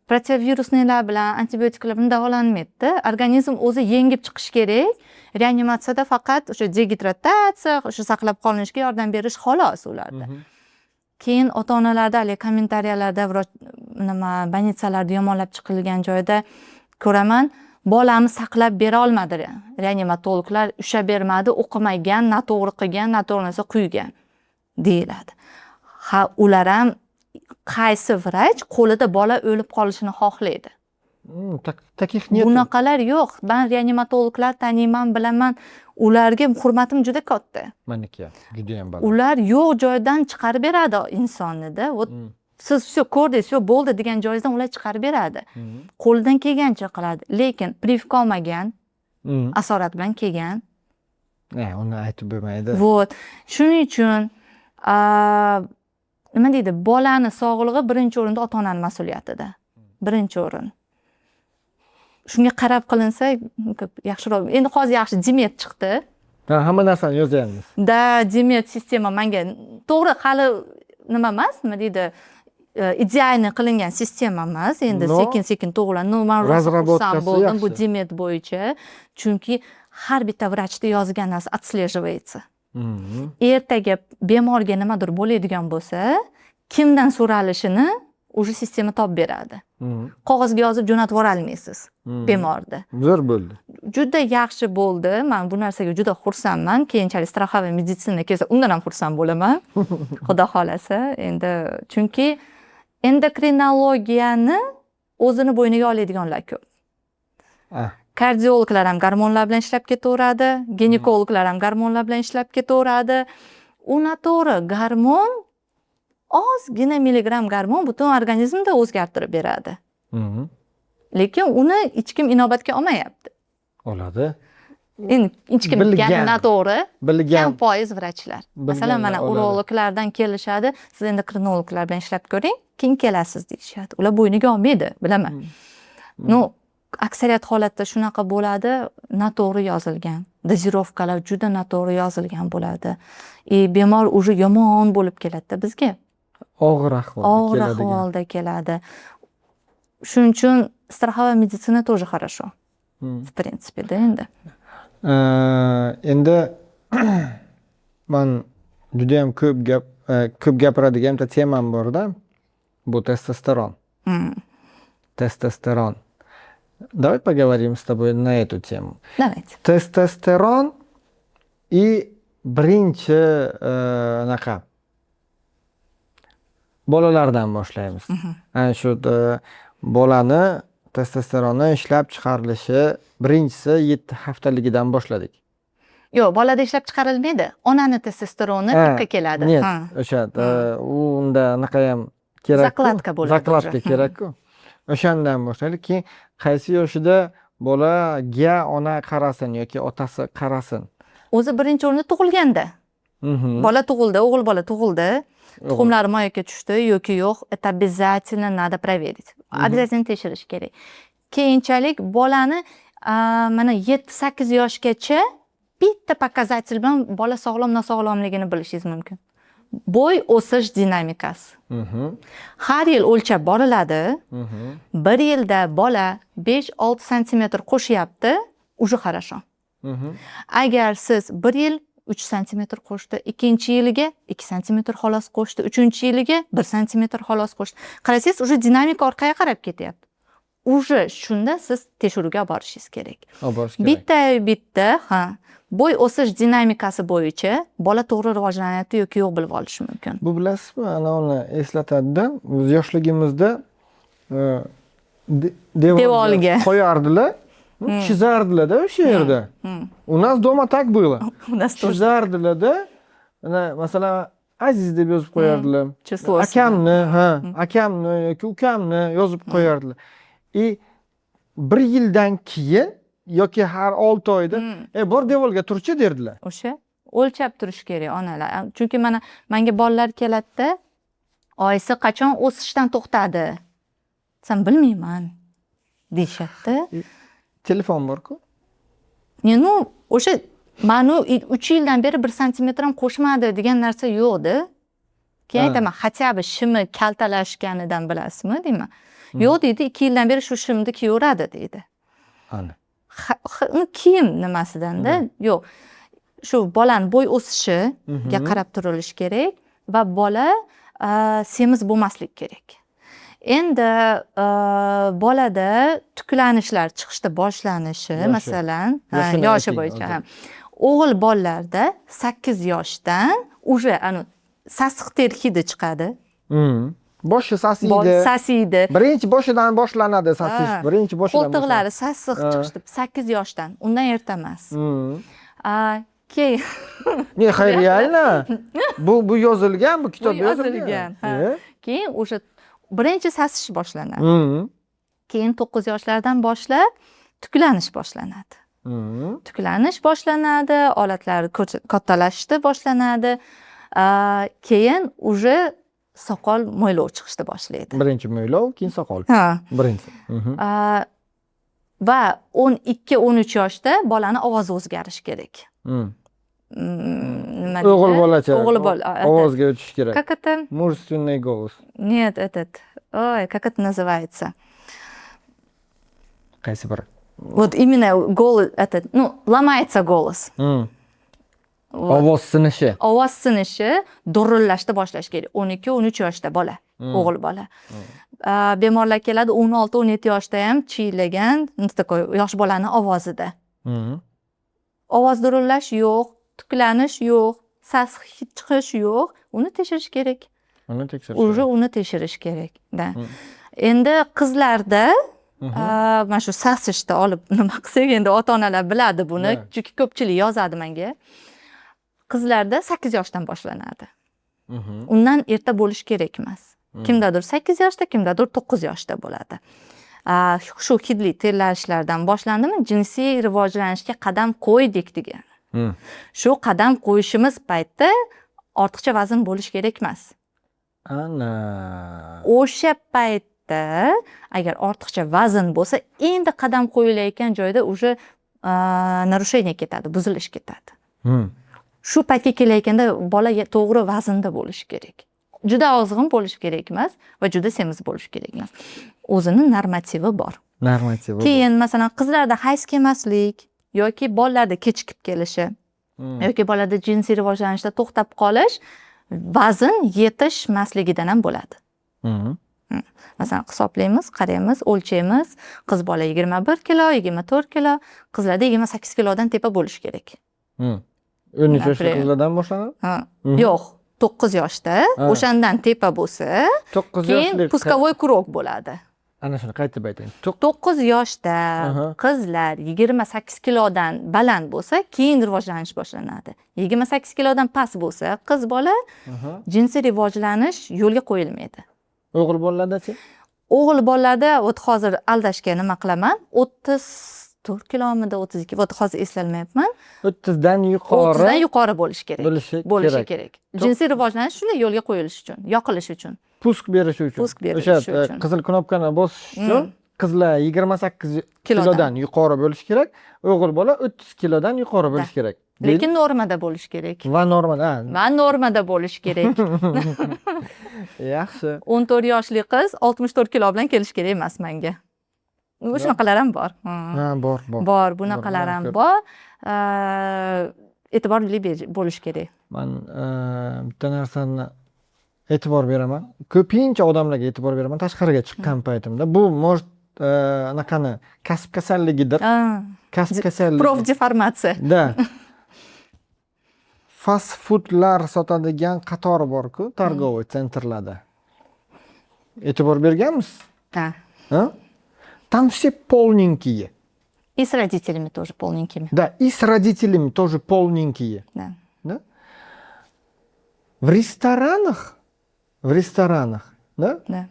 protivirusnilar bilan, antibiotiklar bilan davolanmaydi. Organizm o'zi yengib chiqish kerak. Reanimatsiyada faqat o'sha degidratatsiya, o'sha saqlab qolinishga yordam berish xolos ularda. Keyin ota-onalarda hali kommentariyalarda больницаlarda yomonlab chiqilgan joyda ko'raman, bolani saqlab bera olmadi reanimatologlar, ushlab bermadi, o'qimagan, noto'g'ri qilgan, noto'g'ri narsa quygan deyiladi. Ha, ular ham qaysi vrach qo'lida bola o'lib qolishini xohlaydi. Taklif niyati. Bunaqalar yo'q. Ben reanimatologlar taniyman, bilaman. Ularga hurmatim juda katta. Meniki juda ham baland. Ular yo'q joydan chiqarib beradi insonni-da. Siz shu ko'rdingiz, shu bo'ldi degan joyingizdan ular chiqarib beradi. Qo'lidan kelgancha qiladi. Lekin privivka olmagan, asorat bilan kelgan. Uni aytib bo'lmaydi. Vot. Shuning uchun nima deydi, bolani sog'lig'i birinchi o'rinda ota-onaning mas'uliyatida. Birinchi o'rin. Shunga qarab qilinsa yaxshiroq. Endi hozir yaxshi Dimet chiqdi. Hamma narsani yozyapmiz. Dimet sistema menga to'g'ri hali nima emas, nima deydi, idealni qilingan sistema emas. Endi sekin-sekin to'g'rilanadi. Men razrabotkasi bo'ldim bu Dimet bo'yicha. Chunki har bitta vrachda yozgan narsa отслеживается. Ertaga bemorga nimadir bo'ladigan bo'lsa, kimdan so'ralishini уже sistema topib beradi. Qog'ozga yozib jo'natib yubora olmaysiz bemorni. Zo'r bo'ldi. Juda yaxshi bo'ldi. Men bu narsaga juda xursandman. Keyinchalik straxoviy meditsina kelsa, undan ham xursand bo'laman. Xudo xolasa. Endi chunki endokrinologiyani o'zini bo'yniga oladiganlar ko'p. Kardiologlar ham gormonlar bilan ishlab ketaveradi, ginekologlar ham gormonlar bilan ishlab ketaveradi. To'g'ri, gormon ozgina milligram gormon butun organizmda o'zgartirib beradi. Lekin uni hech kim inobatga olmayapti. Oladi. Endi hech kim bilgan noto'g'ri, bilgan foiz vrachlar. Masalan, mana urologlardan kelishadi, siz endokrinologlar bilan ishlab ko'ring, keyin kelasiz deyishadi. Ular bo'yniga olmaydi, bilaman. Aksariyat holatda shunaqa bo'ladi, noto'g'ri yozilgan. Dozirovkalar juda noto'g'ri yozilgan bo'ladi. Bemor уже yomon bo'lib keladi bizga. Og'ir ahvolda keladi. Shuning uchun страховая медицина тоже хорошо. В принципе, да endi. Endi men juda ham ko'p gapiradigan bitta temam bor-da. Bu testosteron. Testosteron. Давай поговорим с тобой на эту тему. Давайте. Testosteron и birinchi naqa bolalardan boshlaymiz. Ana shu bolani testosteronni ishlab chiqarilishi birinchisi 7 haftaligidan boshladik. Yo'q, bolada ishlab chiqarilmaydi. Onani testosteroni pika keladi. O'sha unda naqa ham kerak. Zakladka bo'ladi. Zakladka kerak-ku. O'shandan boshlaylik. Keyin qaysi yoshida bolaga ona qarasin yoki otasi qarasin? O'zi birinchi o'rinda tug'ilganda. Bola tug'ildi, o'g'il bola tug'ildi. Tuxumlari moyakka tushdi yoki yo'q, это обязательно надо проверить. Обязательно tekshirish kerak. Keyinchalik bolani mana 7-8 yoshgacha bitta показатель bilan bola sog'lom nosog'lomligini bilishingiz mumkin. Bo'y o'sish dinamikasi. Har yil o'lchab boriladi. Bir yilda bola 5-6 santimetr qo'shyapti, уже хорошо. Agar siz bir yil 3 santimetr qo'shdi, ikkinchi yiliga 2 santimetr xolos qo'shdi, uchinchi yiliga 1 santimetr xolos qo'shdi. Qarasangiz, уже dinamika orqaga qarab ketyapti. Уже shunda siz tekshiruvga borishingiz kerak. Bitta, bo'y o'sish dinamikasi bo'yicha bola to'g'ri rivojlanyapti yoki yo'q bilib olish mumkin. Bu bilasizmi, uni eslatadi-da, biz yoshligimizda Devorga. qo'yardilar, chizardilar-da o'sha yerda. У нас дома так было. У нас тоже. Chizardilar-da, masalan, Aziz deb yozib qo'yardilar. Числоsi. Akamni yoki ukamni yozib qo'yardilar. Bir yildan keyin yoki har 6 oyda, bor devorga turchi derdilar. O'sha o'lchab turish kerak onalar. Chunki menga bolalar keladi-da, oyisi qachon o'sishdan to'xtadi? Sen bilmayman deyishadi. Telefon bor-ku. Ну, o'sha manu 3 yildan beri 1 santimetr ham qo'shmadi degan narsa yo'q-da. Keyin aytaman, хотя бы shimi kaltalashganidan bilasizmi deyman. Yo'q deydi, 2 yildan beri shu shimni kiyaveradi deydi. Ana. Kiyim nimasidan-da? Yo'q. Shu bolani bo'y o'sishiga qarab turilish kerak va bola semiz bo'lmaslik kerak. Endi bolada tuklanishlar chiqishda boshlanishi, masalan, yoshi bo'yicha. O'g'il bolalarda 8 yoshdan уже sassiq teri hidi chiqadi. Boshi sasiydi. Sasiydi. Birinchi boshidan boshlanadi sasish. Birinchi boshidan. Qo'ltiqlari sassiq chiqishdi 8 yoshdan. Undan erta emas. Keyin Ne xayriyalna. Bu yozilgan, bu kitobda yozilgan. Keyin o'sha birinchi sasish boshlanadi. Keyin 9 yoshlardan boshlab tuklanish boshlanadi. Tuklanish boshlanadi, olatlari kattalashishda boshlanadi. Keyin уже soqol mo'ylov chiqishda boshlaydi. Birinchi mo'ylov, keyin soqol. Birinchi. Va 12-13 yoshda bolani ovozi o'zgarishi kerak. O'g'il bolacha. O'g'il bola. Ovozga o'tish kerak. Как это? Мужественный голос. Нет, ой, как это называется? Qaysi biri? Вот именно голос, ломается голос. Ovoz sinishi. Ovoz sinishi, durillashda boshlash kerak. 12-13 yoshda bola, o'g'il bola. Bemorlar keladi 16-17 yoshda ham chiylagan, yosh bolani ovozida. Ovoz durillash yo'q, tuklanish yo'q, sassiq hid chiqish yo'q. Uni tekshirish kerak. Uni tekshirish kerak. Endi qizlarda mana shu sasishda olib nima qilsak, endi ota-onalar biladi buni, chunki ko'pchilik yozadi menga. Qizlarda 8 yoshdan boshlanadi. Undan erta bo'lish kerak emas. Kimdadir 8 yoshda, kimdadir 9 yoshda bo'ladi. Shu hidli terlashlardan boshlandimi, jinsiy rivojlanishga qadam qo'ydik degan. Shu qadam qo'yishimiz paytda ortiqcha vazn bo'lish kerak emas. Ana. O'sha paytda agar ortiqcha vazn bo'lsa, endi qadam qo'yilayotgan joyda уже нарушение ketadi, buzilish ketadi. Shu paytga kelayotganda bola to'g'ri vaznda bo'lishi kerak. Juda ozg'in bo'lishi kerak emas va juda semiz bo'lishi kerak emas. O'zini normativi bor. Keyin masalan qizlarda hayz kelmaslik yoki bolalarda kechikib kelishi yoki bolada jinsiy rivojlanishda to'xtab qolish vazn yetishmasligidan ham bo'ladi. Masalan, hisoblaymiz, qaraymiz, o'lchaymiz. Qiz bola 21 kilo, 24 kilo, qizlarda 28 kilodan tepa bo'lishi kerak. 13 yoshli qizlardan boshlanadi? Yo'q, 9 yoshda, o'shandan tepa bo'lsa, 9 keyin yoshli puskovoy kurok bo'ladi. Ana shuni qaytib ayting. 9 yoshda qizlar 28 kilodan baland bo'lsa, keyin rivojlanish boshlanadi. 28 kilodan past bo'lsa, qiz bola jinsiy rivojlanish yo'lga qo'yilmaydi. O'g'il bolalarda-chi? O'g'il bolalarda hozir aldashga nima qilaman? 34 kilomida 32, hozir eslolmayapman. 30 dan yuqori. 30 dan yuqori bo'lishi kerak. Bo'lishi kerak. Jinsiy rivojlanish shunday yo'lga qo'yilishi uchun, yoqilishi uchun. Pusk berish uchun. O'sha qizil knopkani bosish uchun qizlar 28 kilodan yuqori bo'lishi kerak, o'g'il bola 30 kilodan yuqori bo'lishi kerak. Lekin normada bo'lishi kerak. Va normada bo'lishi kerak. Yaxshi. 14 yoshli qiz 64 kilo bilan kelish kerak emas menga. Shunaqalar ham bor. Bor. Bor, bunaqalar ham bor. E'tiborli bo'lish kerak. Men bitta narsani e'tibor beraman. Ko'pincha odamlarga e'tibor beraman. Tashqariga chiqqan paytimda bu может anaqani kasb kasalligidir. Kasb kasalligi. Profdeformatsiya. Da. Fast foodlar sotadigan qator bor-ku, торговый sentrlarda. E'tibor berganmisiz? Ha. там все полненькие. И с родителями тоже полненькими. Да, и с родителями тоже полненькие. Да. Да? В ресторанах, да, Да.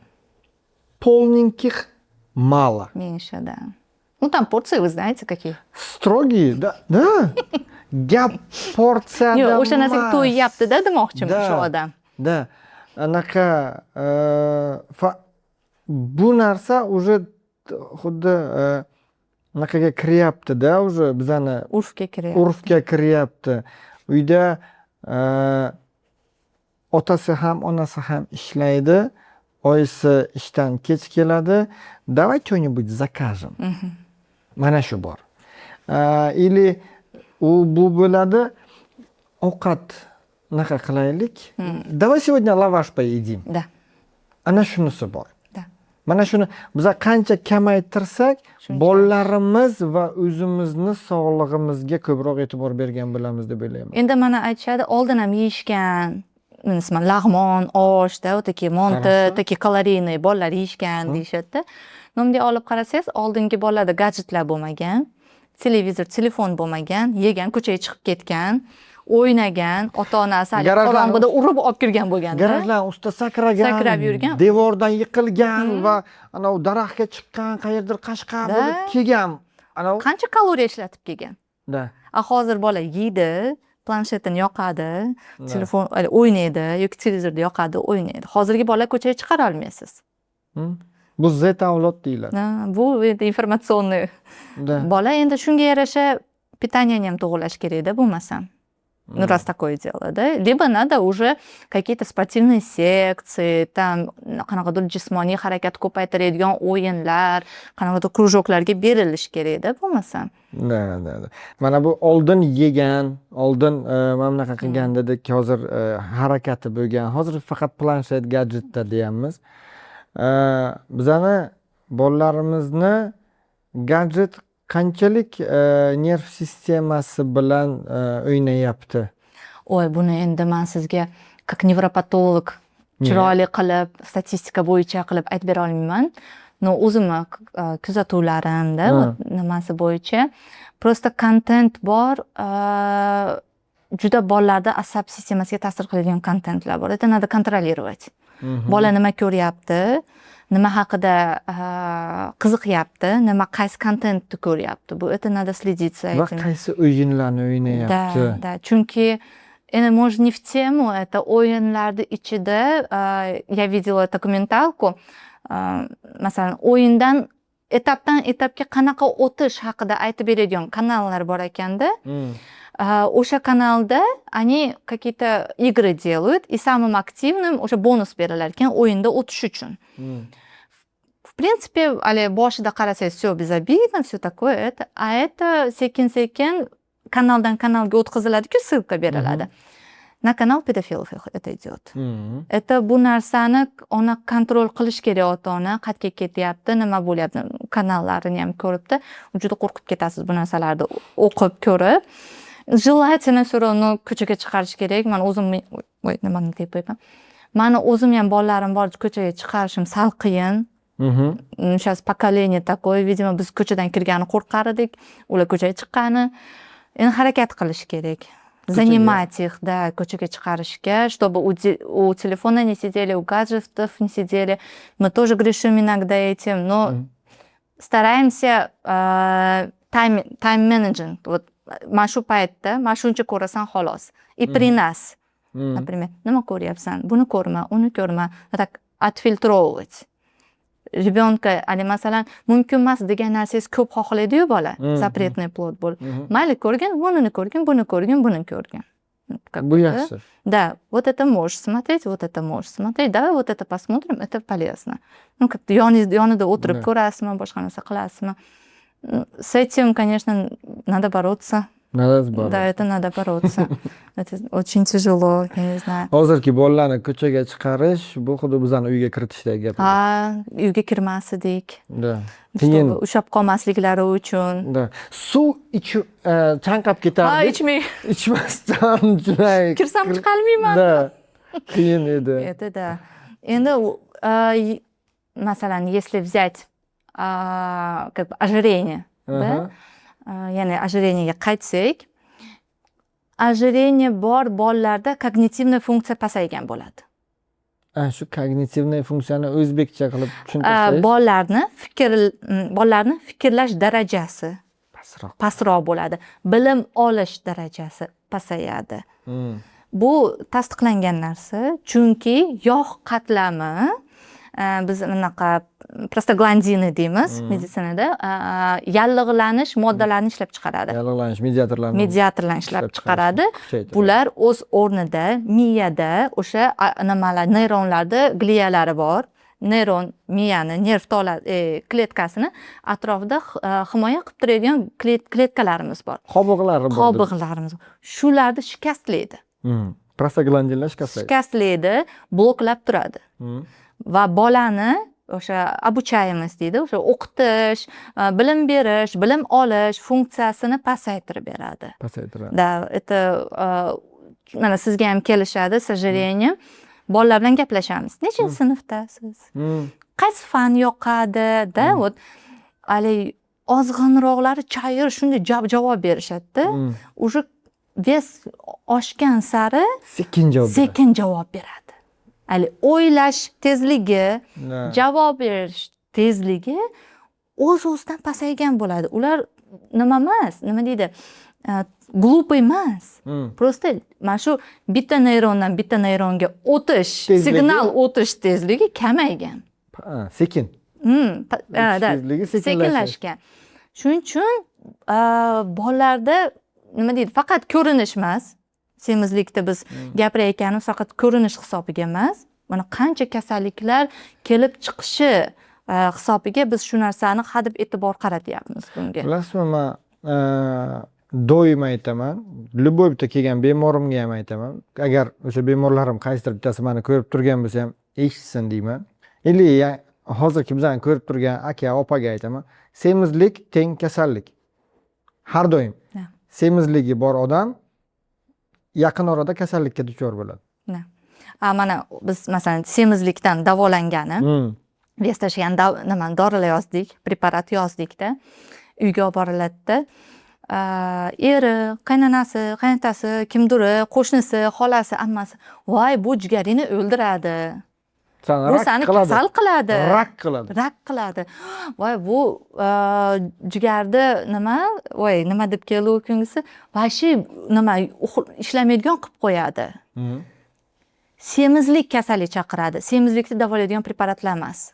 полненьких мало. Меньше, да. Ну, там порции, вы знаете, какие. Strogiy, да. Gap porsiyada Yo'q, o'sha narsaga to'yyapti-da demoqchiman Da. shu odam. Да. Anaqa bu narsa уже xuddi anaqaga kiryapti-da, уже bizani Urfga kiryapti. urfga kiryapti. Uyda otasi ham, onasi ham ishlaydi. Oyisi ishdan kech keladi. Давай что-нибудь закажем. Mana shu bor. Или bu bo'ladi, ovqat naqa qilaylik. Давай сегодня лаваш поедим. Да. Ana shunisi bor. Да. Mana shuni biz qancha kamaytirsak, bolalarimiz va o'zimizni sog'lig'imizga ko'proq e'tibor bergan bo'lamiz deb o'ylayman. Endi mana aytishadi, oldin ham yeyishgan, nisman lag'mon, osh-da, такие monti, Хорошо. такие kaloriyniy bolalar yeyishgan deyishadi. Bunday olib qarasangiz, oldingi bolalarda gadjetlar bo'lmagan, televizor, telefon bo'lmagan, yegan, ko'chaga chiqib ketgan, o'ynagan, ota-onasi hali Garajlarni- qorong'ida urib olib kirgan bo'lganda. Garajlar ustida sakragan, Sakrab yurgan. devordan yiqilgan va anav daraxtga chiqqan, qayerdir qashqa Da. bo'lib kelgan. Anav Qancha kaloriya ishlatib kelgan. da. Hozir bola yeydi, planshetini yoqadi, telefon o'ynaydi yoki televizorda yoqadi, o'ynaydi. Hozirgi bola ko'chaga chiqara olmaysiz. Bu Z avlod deyiladi. Bu endi informatsionniy. Da. Bola endi shunga yarasha питаниeni ham to'g'irlash kerak-da bo'lmasam. Ну, раз такое дело, да? Либо надо уже какие-то спортивные секции, там qanaqadir jismoniy harakat ko'paytiradigan o'yinlar, qanaqadir krujoklarga berilish kerak-da bo'lmasam. Da. Mana bu oldin yegan, oldin mana bunaqa qilgan dedik, hozir harakati bo'lgan. Hozir faqat planshet, gadjetda deyapmiz. Bizani bolalarimizni gadjet qanchalik nerv sistemasi bilan o'ynayapti. Oy, buni endi men sizga как nevropatolog chiroyli qilib, statistika bo'yicha qilib aytib bera olmayman. No, o'zimni kuzatuvlarimda nimasi bo'yicha просто kontent bor, juda bolalarda asab sistemasiga ta'sir qiladigan kontentlar bor. Это надо контролировать. Bola nima ko'ryapti, nima haqida qiziqyapti, qaysi kontentni ko'ryapti. Bu это надо следить за Va этим. qaysi o'yinlarni o'ynayapti. Да. Chunki endi может не в тему, это o'yinlarni ichida я видела документалку, masalan, o'yindan etapdan etapga qanaqa o'tish haqida aytib beradigan kanallar bor ekanda. O'sha kanalda они какие-то игры делают, и самым активным o'sha bonus berilar ekan o'yinda o'tish uchun. В принципе, hali boshida qarasangiz, все безобидно, все такое, это sekin-sekin kanaldan kanalga o'tkaziladi-ku, ссылка beriladi. На канал pedofilov это идет. Это bu narsani ona kontrol qilish kerak, ota-ona qayerga ketyapti, nima bo'lyapti, kanallarini ham ko'ribdi. Juda qo'rqib ketasiz bu narsalarni o'qib ko'rib. Желательно все равно ko'chaga chiqarish kerak. Men o'zim nimani deb qo'yman. Meni o'zim ham bolalarim bor, ko'chaga chiqarishim sal qiyin. Сейчас поколение такое, видимо, biz ko'chadan kirgani qo'rqar edik, ular ko'chaga chiqqani. Endi harakat qilish kerak. Занимать их, да, ko'chaga chiqarishga, чтобы у телефона не сидели, у гаджетов не сидели. Мы тоже грешим иногда этим, но стараемся time management. Вот mana shu paytda mana shuncha ko'rasan xolos. И при нас, например, nima ko'ryapsan? Buni ko'rma, uni ko'rma. Так отфильтровывать. Rебенka, masalan, mumkin emas degan narsangiz ko'p xohlaydi-yu bola, запретный плод bo'lib. Mayli ko'rgin, buni ko'rgin, buni ko'rgin, buni ko'rgin. Bu yaxshi. Да, вот это можешь смотреть, вот это можешь смотреть. Давай вот это посмотрим, это полезно. Ну, как yonida o'tirib ko'rasizmi, boshqa narsa qilasizmi? С этим, конечно, надо бороться. Надо boroться. Да, это надо бороться. Это очень тяжело, я не знаю. Hozirgi bolalarni ko'chaga chiqarish bu xuddi bizani uyga kiritishdek gap. Uyga kirmasdik. Da. Qiyin. Ushlab qolmasliklari uchun. Da. Suv chanqab ketardik. Ichmasdan juda. Kirsam chiqolmayman. Da. Qiyin edi. Это да. Endi masalan, если взять как бы ожирение. Aha. Ya'ni ожирениyaga qaytsak, ожирение bor bolalarda kognitivniy funksiya pasaygan bo'ladi. Shu kognitivniy funksiyani o'zbekcha qilib tushuntirsangiz. Bolalarni fikrlash darajasi pastroq bo'ladi. Bilim olish darajasi pasayadi. Bu tasdiqlangan narsa, chunki yog' qatlami biz bunaqa prostaglandina deymiz meditsinada, yallig'lanish moddalarini ishlab chiqaradi. Yallig'lanish mediatorlarni ishlab chiqaradi. Bular o'z o'rnida miyada o'sha nimalar neyronlarda gliyalari bor. Neyron miyani nerv kletkasini atrofida himoya qilib turadigan kletkalarimiz bor. Qobig'larimiz. Shularni shikastlaydi. Prostaglandinlar shikastlaydi, bloklab turadi. Va bolani o'sha обучаемость deydi, o'sha o'qitish, bilim berish, bilim olish funksiyasini pasaytirib beradi. Da, это mana sizga ham kelishadi, к сожалению. Bolalar bilan gaplashamiz. Nechinchi sinfdasiz? Qaysi fan yoqadi? Da, вот hali ozg'inroqlari chayir shunday javob berishadi-da. Уже ves oshgan sari sekin javob beradi. Hali o'ylash tezligi, javob berish tezligi o'z-o'zidan pasaygan bo'ladi. Ular nima emas, nima deydi? Glupy emas. Просто mana shu bitta neyrondan bitta neyronga o'tish, signal o'tish tezligi kamaygan. Sekin. Tezligi sekinlashgan. Shuning uchun bolalarda nima deydi? Faqat ko'rinish emas. Semizlikda biz gapirayotganimiz faqat ko'rinish hisobiga emas. Mana qancha kasalliklar kelib chiqishi hisobiga biz shu narsani hadeb e'tibor qaratyapmiz bunga. Bilasizmi, men doim aytaman, любой bitta kelgan bemorimga ham aytaman. Agar o'sha bemorlarim qaysidir bittasi meni ko'rib turgan bo'lsa ham eshitsin deyman. Hozirgi bizani ko'rib turgan aka, opaga aytaman. Semizlik teng kasallik. Har doim. Semizligi bor odam yaqin orada kasallikka duchor bo'ladi. Mana biz masalan semizlikdan davolangani, ves tashlagan dorilar yozdik, preparat yozdikda, uyga olib boriladi-da. Eri, qaynonasi, qaynotasi, kimdiri, qo'shnisi, xolasi, ammasi, voy bu jigaringni o'ldiradi. Bu seni kasal qiladi. Rak qiladi. Voy bu jigarda nima deb keldi ko'ngilsi, vashi nima ishlamaydigan qilib qo'yadi. Semizlik kasallik chaqiradi. Semizlikni davolaydigan preparatlar emas.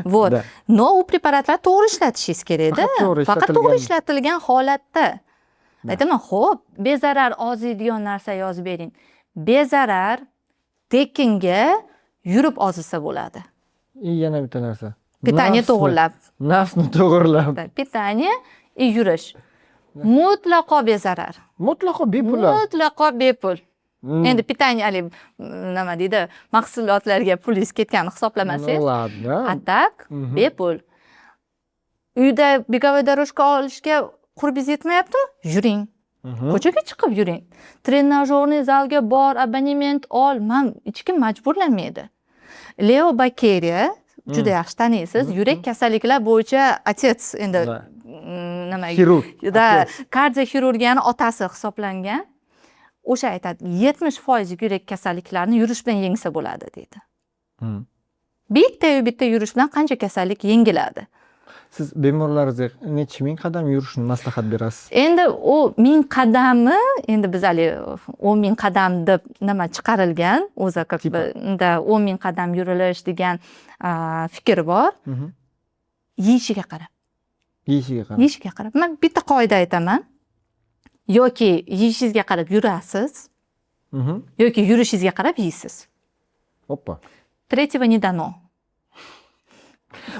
Вот. No, u preparatlar to'g'ri ishlatishingiz kerak-da. Faqat to'g'ri ishlatilgan holatda. Aytaman, xo'p, bezarar oziydigan narsa yozib bering. Bezarar tekinga yurib ozisa bo'ladi. Yana bitta narsa. Pitание to'g'irlab. Nafsni to'g'irlab. Pitание и yurish. Mutlaqo bezarar. Mutlaqo bepul. Mutlaqo bepul. Endi pitание nima deydi, mahsulotlarga pulingiz ketganini hisoblamasangiz. A tak, bepul. Uyda begovoy дорожка olishga qurbingiz yetmayapti? Yuring. Ko'chaga chiqib yuring. Trenajyorniy zalga bor, abonement ol. Men hech kim majburlamaydi. Leo Bakeriya juda yaxshi taniysiz, yurak kasalliklar bo'yicha otets, endi nima? Xirurg. Kardioxirurgiyani otasi hisoblangan. O'sha aytadi, 70% yurak kasalliklarini yurish bilan yengsa bo'ladi deydi. Bitta yurish bilan qancha kasallik yengiladi? Siz bemorlaringizga necha ming qadam yurishni maslahat berasiz? Endi u 1000 qadami, endi biz hali 10 000 qadam deb nima chiqarilgan, o'zi 10 000 qadam yurilish degan fikr bor. Yeyishiga qarab. Yeyishiga qarab. Men bitta qoida aytaman. Yoki yeyishingizga qarab yurasiz, yoki yurishingizga qarab yeysiz. Hoppa. Tretьего не dano.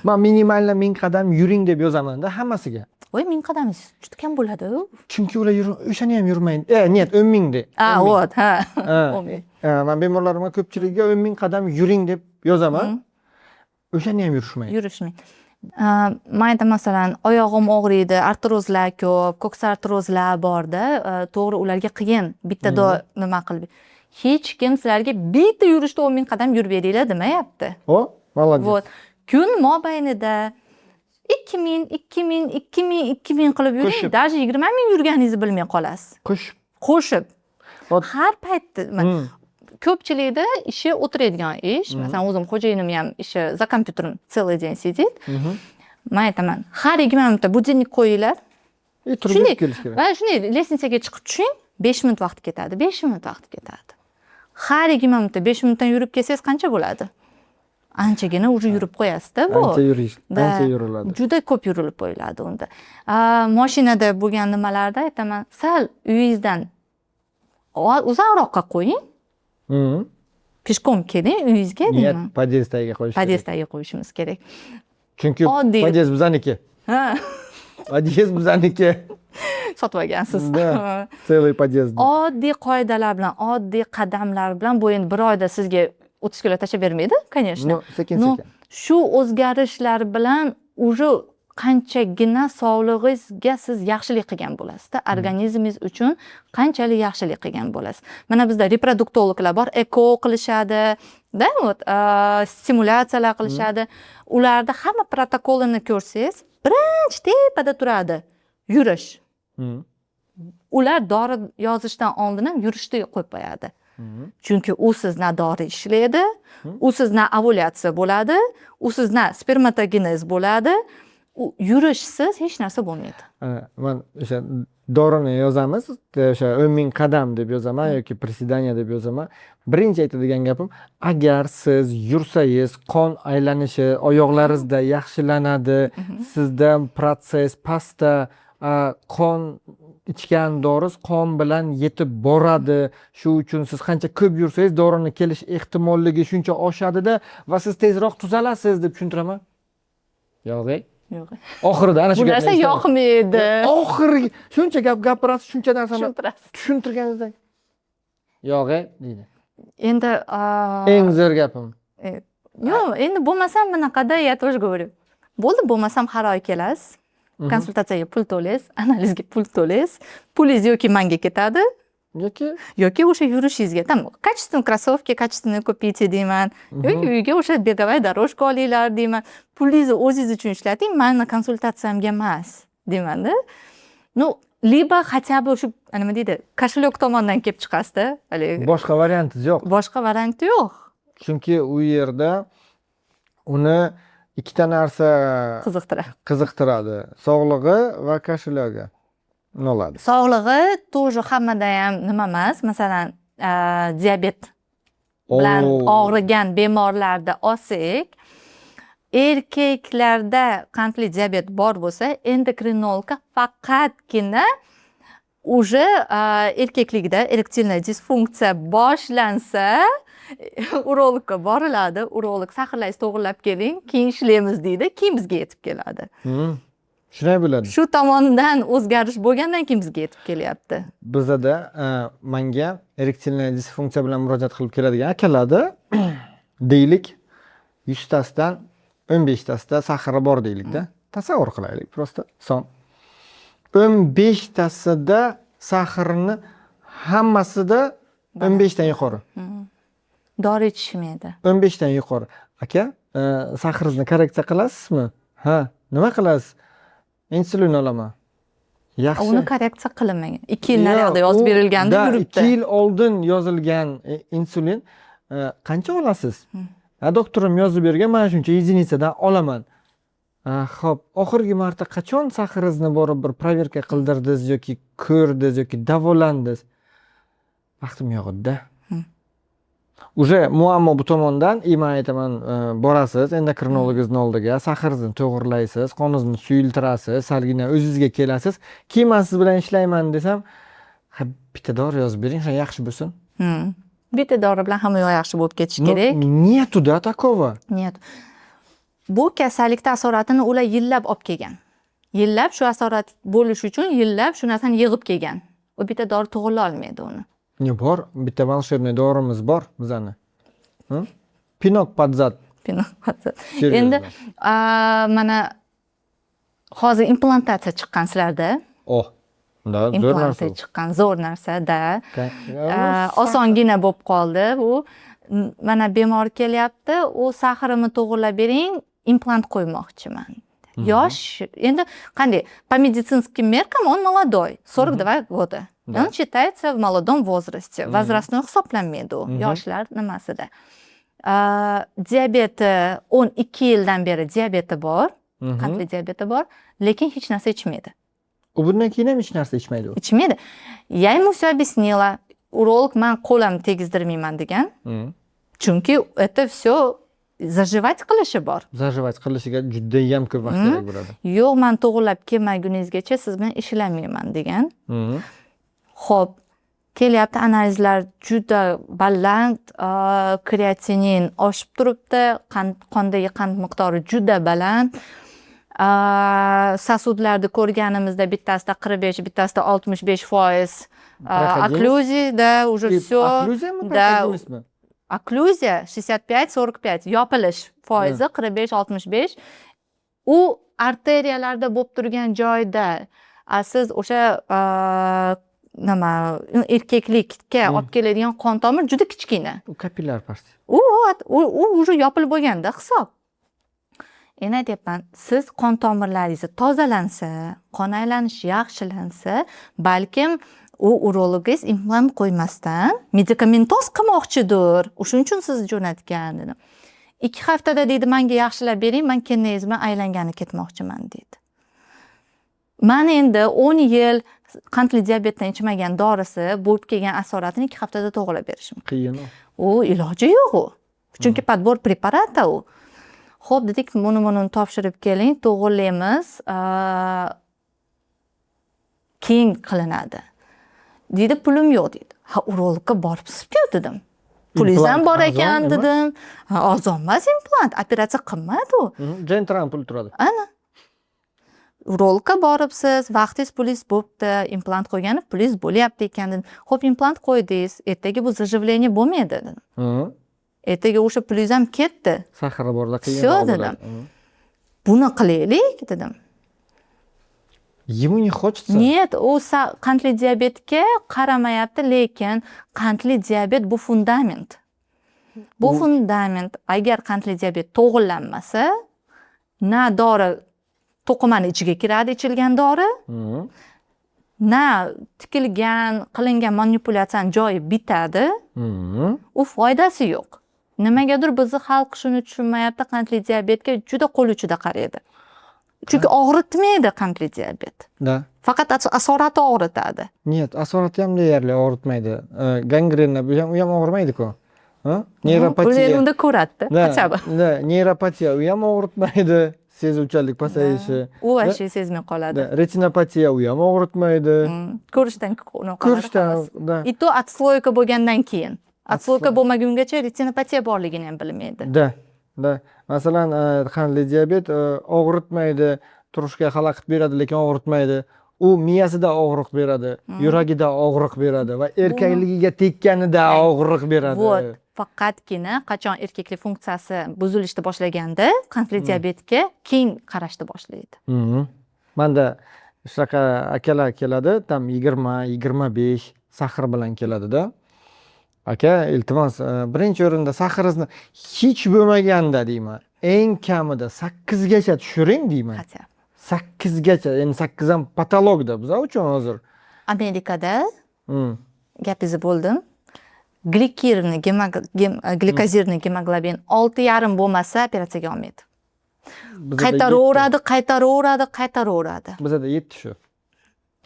Men minimal 1000 qadam yuring deb yozaman-da hammasiga. Voy 1000 qadamingiz juda kam bo'ladi. Chunki ular o'shani ham yurmaydi. Нет, 10 000 de. Вот, ha. 10 000. Men bemorlarimga ko'pchiligiga 10 000 qadam yuring deb yozaman. O'shani ham yurishmaydi. Mayda masalan oyog'im og'riydi, artrozlar ko'p, ko'ks artrozlar borda, to'g'ri ularga qiyin bitta nima qilib. Hech kim sizlarga bitta yurishda 10 000 qadam yurib beringlar demayapti. Молодец. Вот. kun mobaynida 2000 qilib yuring, Qo'shib. даже 20 ming yurganingizni bilmay qolasiz. Qo'shib. Hop. Har paytda ko'pchilikda ishi o'tiradigan ish. Masalan, o'zim xo'jayinim ham ishi za kompyuterim целый день сидит. Men aytaman, har 20 minutda budilnik qo'yinglar. Turib kelish kerak. Va shunday lestnitsaga chiqib tushing, 5 minut vaqt ketadi, 5 minut vaqt ketadi. Har 20 minutda 5 minutdan yurib kelsangiz qancha bo'ladi? Anchagina уже yurib qo'yasiz-da bu. Ancha yuriladi. Juda ko'p yurilib qo'yiladi unda. Mashinada bo'lgan nimalarda aytaman, sal uyingizdan uzoqroqqa qo'ying. Peshkom keling uyingizga deyman. Podyezdga qo'yish. Podyezdga qo'yishimiz kerak. Chunki Oddiy. podyezd bizaniki. Ha, Podyezd bizaniki. sotib olgansiz. Да, целый подъезд. Oddiy qoidalar bilan, oddiy qadamlar bilan bu endi bir oyda sizga 30 kilo tashlab bermaydi, конечно. Sekin-sekin. Shu o'zgarishlar bilan уже qanchagina sog'lig'ingizga siz yaxshilik qilgan bo'lasiz-da, organizmingiz uchun qanchalik yaxshilik qilgan bo'lasiz. Mana bizda reproduktologlar bor, eko qilishadi, da, stimulyatsiyalar qilishadi. Ularda hamma protokolini ko'rsangiz, birinchi tepada turadi yurish. Ular dori yozishdan oldin ham yurishni qo'yib qo'yadi. Chunki u sizna dori ishlaydi, u sizna ovulyatsiya bo'ladi, u sizna spermatogenez bo'ladi. Yurishsiz hech narsa bo'lmaydi. Men o'sha dorini yozamiz, o'sha 10,000 qadam deb yozaman yoki prisedaniya deb yozaman. Birinchi aytadigan gapim, agar siz yursangiz, qon aylanishi oyoqlaringizda yaxshilanadi, sizda protsess pasta qon ichgan doringiz qon bilan yetib boradi. Shu uchun siz qancha ko'p yursangiz, dorini kelish ehtimolligi shuncha oshadi-da va siz tezroq tuzalasiz deb tushuntiraman. Yo'q. Yo'q. Oxirida ana shu Bu narsa yoqmaydi. Oxirgi shuncha gap gapirasiz, shuncha narsani Tushuntirasiz. tushuntirganingizdan. Yo'q, deydi. Endi Eng zo'r gapim. yo'q, endi bo'lmasam bunaqada я тоже говорю. Bo'ldi, bo'lmasam har oy kelasiz. Konsultatsiyaga pul to'laysiz, analizga pul to'laysiz. Pulingiz yoki menga ketadi, yoki o'sha yurishingizga. Tam качественные кроссовки, качественные купите deyman. Yoki uyga o'sha begovая дорожка olinglar deyman. Pulingizni o'zingiz uchun ishlating, meni konsultatsiyamga emas deyman-da. Liba хотя бы o'sha nima deydi, kошелек tomondan kelib chiqasiz-da. Boshqa variantingiz yo'q. Boshqa varianti yo'q. Chunki u yerda uni ikkita narsa qiziqtiradi. Sog'lig'i va koshelyogi. Noladi. Sog'lig'i тоже hammada ham nima emas. Masalan, diabet bilan og'rigan bemorlarda olsak, erkaklarda qandli diabet bor bo'lsa, endokrinologga faqatgina уже erkaklikda erektilniy disfunksiya boshlansa, urologga boriladi. Urolog saharlaringizni to'g'irlab keling, keyin ishlaymiz deydi, keyin bizga yetib keladi. Shunday bo'ladi. Shu tomondan o'zgarish bo'lgandan keyin bizga yetib kelyapti. Bizda menga erektilniy disfunksiya bilan murojaat qilib keladigan akalarda deylik 100 tasidan 15 tasida sahari bor deylik-da. Tasavvur qilaylik, prosta son. 15 tasida saharini hammasida 15 dan yuqori. Dori ichishmaydi. 15 dan yuqori. Aka, saharingizni korreksiya qilasizmi? Ha, nima qilasiz? Insulin olaman. Yaxshi. Uni korreksiya qilinmagan. 2 yil naryoqda yozib berilganda yuribdi. 2 yil oldin yozilgan insulin qancha olasiz? Doktorim yozib bergan, mana shuncha единицаdan olaman. Xo'p, oxirgi marta qachon saharingizni borib bir proverka qildirdingiz yoki ko'rdingiz yoki davolandingiz? Vaqtim yo'q edi-da. Уже muammo bu tomondan, men aytaman, borasiz endokrinologingizni oldiga, saharingizni to'g'irlaysiz, qoningizni suyultirasiz, salgina o'zingizga kelasiz. Keyin men siz bilan ishlayman desam, bitta dori yozib bering, o'sha yaxshi bo'lsin. Bitta dori bilan hamma yaxshi bo'lib ketishi kerak. Niyatida takova. Niyat. Bu kasallikning asoratini ular yillab olib kelgan. Yillab shu asorat bo'lish uchun yillab shu narsani yig'ib kelgan. U bitta dori to'g'irlay olmaydi uni. Bor, bitta волшебный dorimiz bor bizani. Pinok podzad. Endi mana hozir implantatsiya chiqqan sizlarda. Zo'r narsa. Chiqqan zo'r narsa-da. Osongina bo'lib qoldi. U mana bemor kelyapti, u saharimni to'g'irlab bering, implant qo'ymoqchiman. Yosh, endi qanday, по медицинским меркам он молодой, 42 года. Он считается в молодом возрасте. Возрастной hisoblanmaydi u, yoshlar nimasida. Diabeti 12 yildan beri diabeti bor, qandli diabeti bor, lekin hech narsa ichmaydi. U bundan keyin ham hech narsa ichmaydi u. Ichmaydi. Я ему все объяснила. Urolog man qo'lim tegizdirmayman degan. Chunki это все zajivать qilishi bor. Zajivать qilishiga judayam ko'p vaqt kerak bo'ladi. Yo'q, men to'g'irlab kelmaguningizgacha siz bilan ishlamayman degan. Xo'p, kelyapti, analizlar juda baland, kreatinin oshib turibdi, qondagi qand miqdori juda baland. Sasudlarni ko'rganimizda bittasida 45, bittasida 65%. Okklyuziyada уже все. Okklyuziyami, proходимizmi? Okklyuziya 65-45, yopilish foizi 45-65. U arteriyalarda bo'lib turgan joyda siz o'sha nima erkaklikka olib keladigan qon tomir juda kichkina. U kapillar parti. U уже yopilib bo'lganda hisob. Endi aytyapman, siz qon tomirlaringiz tozalansa, qon aylanishi yaxshilansa, balkim u urologingiz implant qo'ymasdan medikamentoz qilmoqchidir. O'shuning uchun sizni jo'natgan dedim. 2 haftada deydi, menga yaxshilab bering, men kinezmi aylangani ketmoqchiman deydi. Men endi 10 yil qandli diabetdan ichmagan dorisi bo'lib kelgan asoratini 2 haftada to'g'rilab berishim. Qiyin. U iloji yo'q u. Chunki podbor preparata u. Xo'p, dedik, buni topshirib keling, to'g'irlaymiz, keyin qilinadi. Deydi, pulim yo'q deydi. Ha, urologga boribsiz-ku dedim. Pulingiz ham bor ekan dedim. Arzon emas implant, operatsiya qilmadi u. Jentran pul turadi. Ana. Urologga boribsiz, vaqtingiz pulingiz bo'pti, implant qo'ygani pulingiz bo'lyapti ekan dedim. Xo'p, implant qo'ydingiz, ertaga bu zajivlение bo'lmaydi dedim. Ertaga o'sha pulingiz ham ketdi. Sahari borda qiyinroq bo'ladi. Buni qilaylik dedim. Ему не хочется. Нет, u qandli diabetga qaramayapti, lekin qandli diabet bu fundament. Bu fundament. Agar qandli diabet to'g'irlanmasa, na dori to'qimani ichiga kiradi, ichilgan dori, na tikilgan, qilingan manipulyatsiyaning joyi bitadi. U foydasi yo'q. Nimagadir bizni xalq shuni tushunmayapti, qandli diabetga juda qo'l uchida qaraydi. Chunki og'ritmaydi qandli diabet. Da. Faqat asorati og'ritadi. Нет, asorati ham deyarli og'ritmaydi. Gangrena bu ham og'ritmaydi-ku. Neyropatiya. Unda ko'radi. Achaba. Da, neyropatiya u ham og'ritmaydi. Sezuvchanlik pasayishi. U вообще sezmay qoladi. Retinopatiya u ham og'ritmaydi. Ko'rishdan Ko'rishdan, da. И то отслойка bo'lgandan keyin. Отслойка bo'lmagungacha retinopatiya borligini ham bilmaydi. Da. Masalan, qandli diabet og'ritmaydi, turishga xalaqit beradi, lekin og'ritmaydi. U miyasida og'riq beradi, yuragida og'riq beradi va erkakligiga tekkanida og'riq beradi. Вот, faqatgina qachon erkaklik funksiyasi buzilishni boshlaganda qandli diabetga keyin qarashni boshlaydi. Menda shunaqa akalar keladi, tam 20-25 sahr bilan keladi-da. Aka, iltimos, birinchi o'rinda sahringizni hech bo'lmaganda deyman, eng kamida 8 gacha tushiring deyman. 8 gacha, endi 8 ham patologda bizlar uchun hozir. Amerikada gapingizni bo'ldim. Glikozirni gemoglobin 6,5 bo'lmasa operatsiyaga olmaydi. Qaytaraveradi. Bizda 7 shu.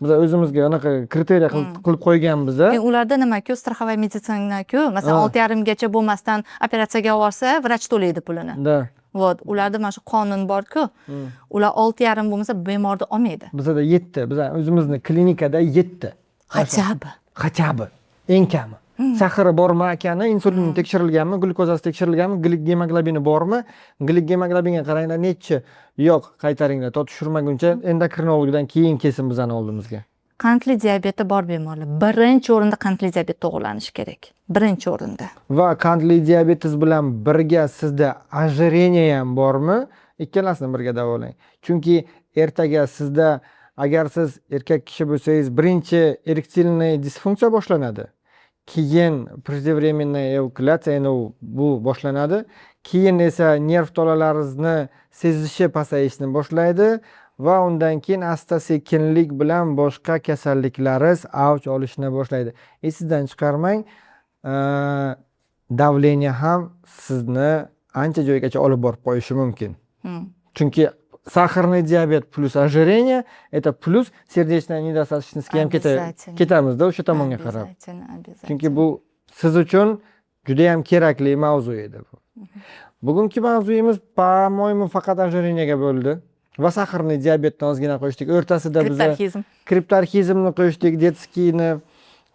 Biz o'zimizga anaqa kriteriya qilib qo'yganmiz. Ularda nima-ku, страховая медицина-ku, masalan 6,5 gacha bo'lmasdan operatsiyaga olsa, vrach to'laydi pulini. Da. Вот, ularda mana shu qonun bor-ku. Ular 6,5 bo'lmasa bemorni olmaydi. Bizda 7, biz o'zimizni klinikada 7. Хотя бы. Eng kami. Sahari bormi akani, insulini tekshirilganmi, glyukozasi tekshirilganmi, gemoglobini bormi? Gemoglobinga qaranglar nechi? Yo'q, qaytaringlar. To tushirmaguncha endokrinologdan keyin kelsin bizani oldimizga. Qandli diabeti bor bemorlar birinchi o'rinda qandli diabet to'g'irlanishi kerak. Birinchi o'rinda. Va qandli diabetingiz bilan birga sizda ojireniya ham bormi? Ikkalasini birga davolang. Chunki ertaga sizda, agar siz erkak kishi bo'lsangiz, birinchi erektilniy disfunksiya boshlanadi. keyin преждевременная эвакуляция, endi bu boshlanadi. Keyin esa nerv tolalaringizni sezishi pasayishni boshlaydi va undan keyin asta sekinlik bilan boshqa kasalliklaringiz avj olishni boshlaydi. Esingizdan chiqarmang, davleniya ham sizni ancha joygacha olib borib qo'yishi mumkin. Chunki saharniy diabet plus ожирение это plus сердечная недостаточностьga ham ketamizda o'sha tomonga qarab. Chunki bu siz uchun juda ham kerakli mavzu edi bu. Bugungi mavzuyimiz, по-моему, faqat ожирениyaga bo'ldi va saharniy diabetni ozgina qo'shdik. O'rtasida biz kriptarxizmni qo'shdik, detskiyni,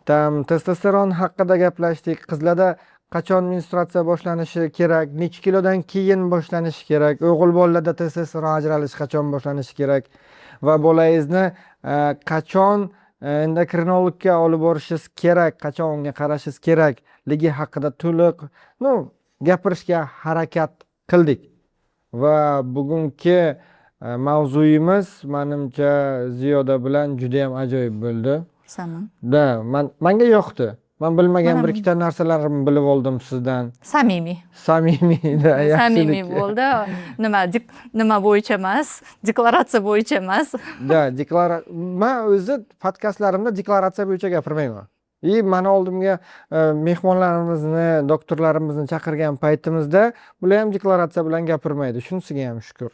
tam testosteron haqida gaplashdik. Qizlarda qachon menstruatsiya boshlanishi kerak, necha kilodan keyin boshlanishi kerak, o'g'il bolalarda testosteron ajralishi qachon boshlanishi kerak va bolangizni qachon endokrinologga olib borishingiz kerak, qachon unga qarashingiz kerakligi haqida to'liq gapirishga harakat qildik. Va bugungi mavzuyimiz menimcha Ziyoda bilan juda ham ajoyib bo'ldi. Menga yoqdi. Men bilmagan bir ikkita narsalarni bilib oldim sizdan. Samimiy bo'ldi. Nima bo'yicha emas, deklaratsiya bo'yicha emas. Men o'zi podkastlarimda deklaratsiya bo'yicha gapirmayman. Mani oldimga mehmonlarimizni, doktorlarimizni chaqirgan paytimizda bular ham deklaratsiya bilan gapirmaydi. Shunisiga ham shukr.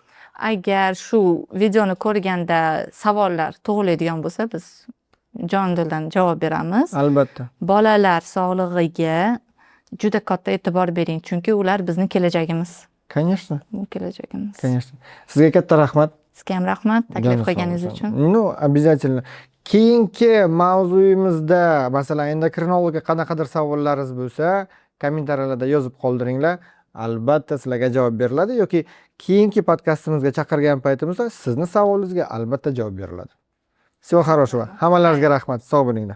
Agar shu videoni ko'rganda savollar tug'iladigan bo'lsa, biz jon-dildan javob beramiz. Albatta. Bolalar sog'lig'iga juda katta e'tibor bering, chunki ular bizning kelajagimiz. Конечно. Bu kelajagimiz. Конечно. Sizga katta rahmat. Sizga ham rahmat taklif qilganingiz uchun. Обязательно. Keyingi mavzuyimizda, masalan, endokrinologga qanaqadir savollaringiz bo'lsa, kommentariyalarda yozib qoldiringlar. Albatta sizlarga javob beriladi yoki keyingi podkastimizga chaqirgan paytimizda sizni savolingizga albatta javob beriladi. Всего хорошего. Hammalaringizga rahmat. Sog' bo'linglar.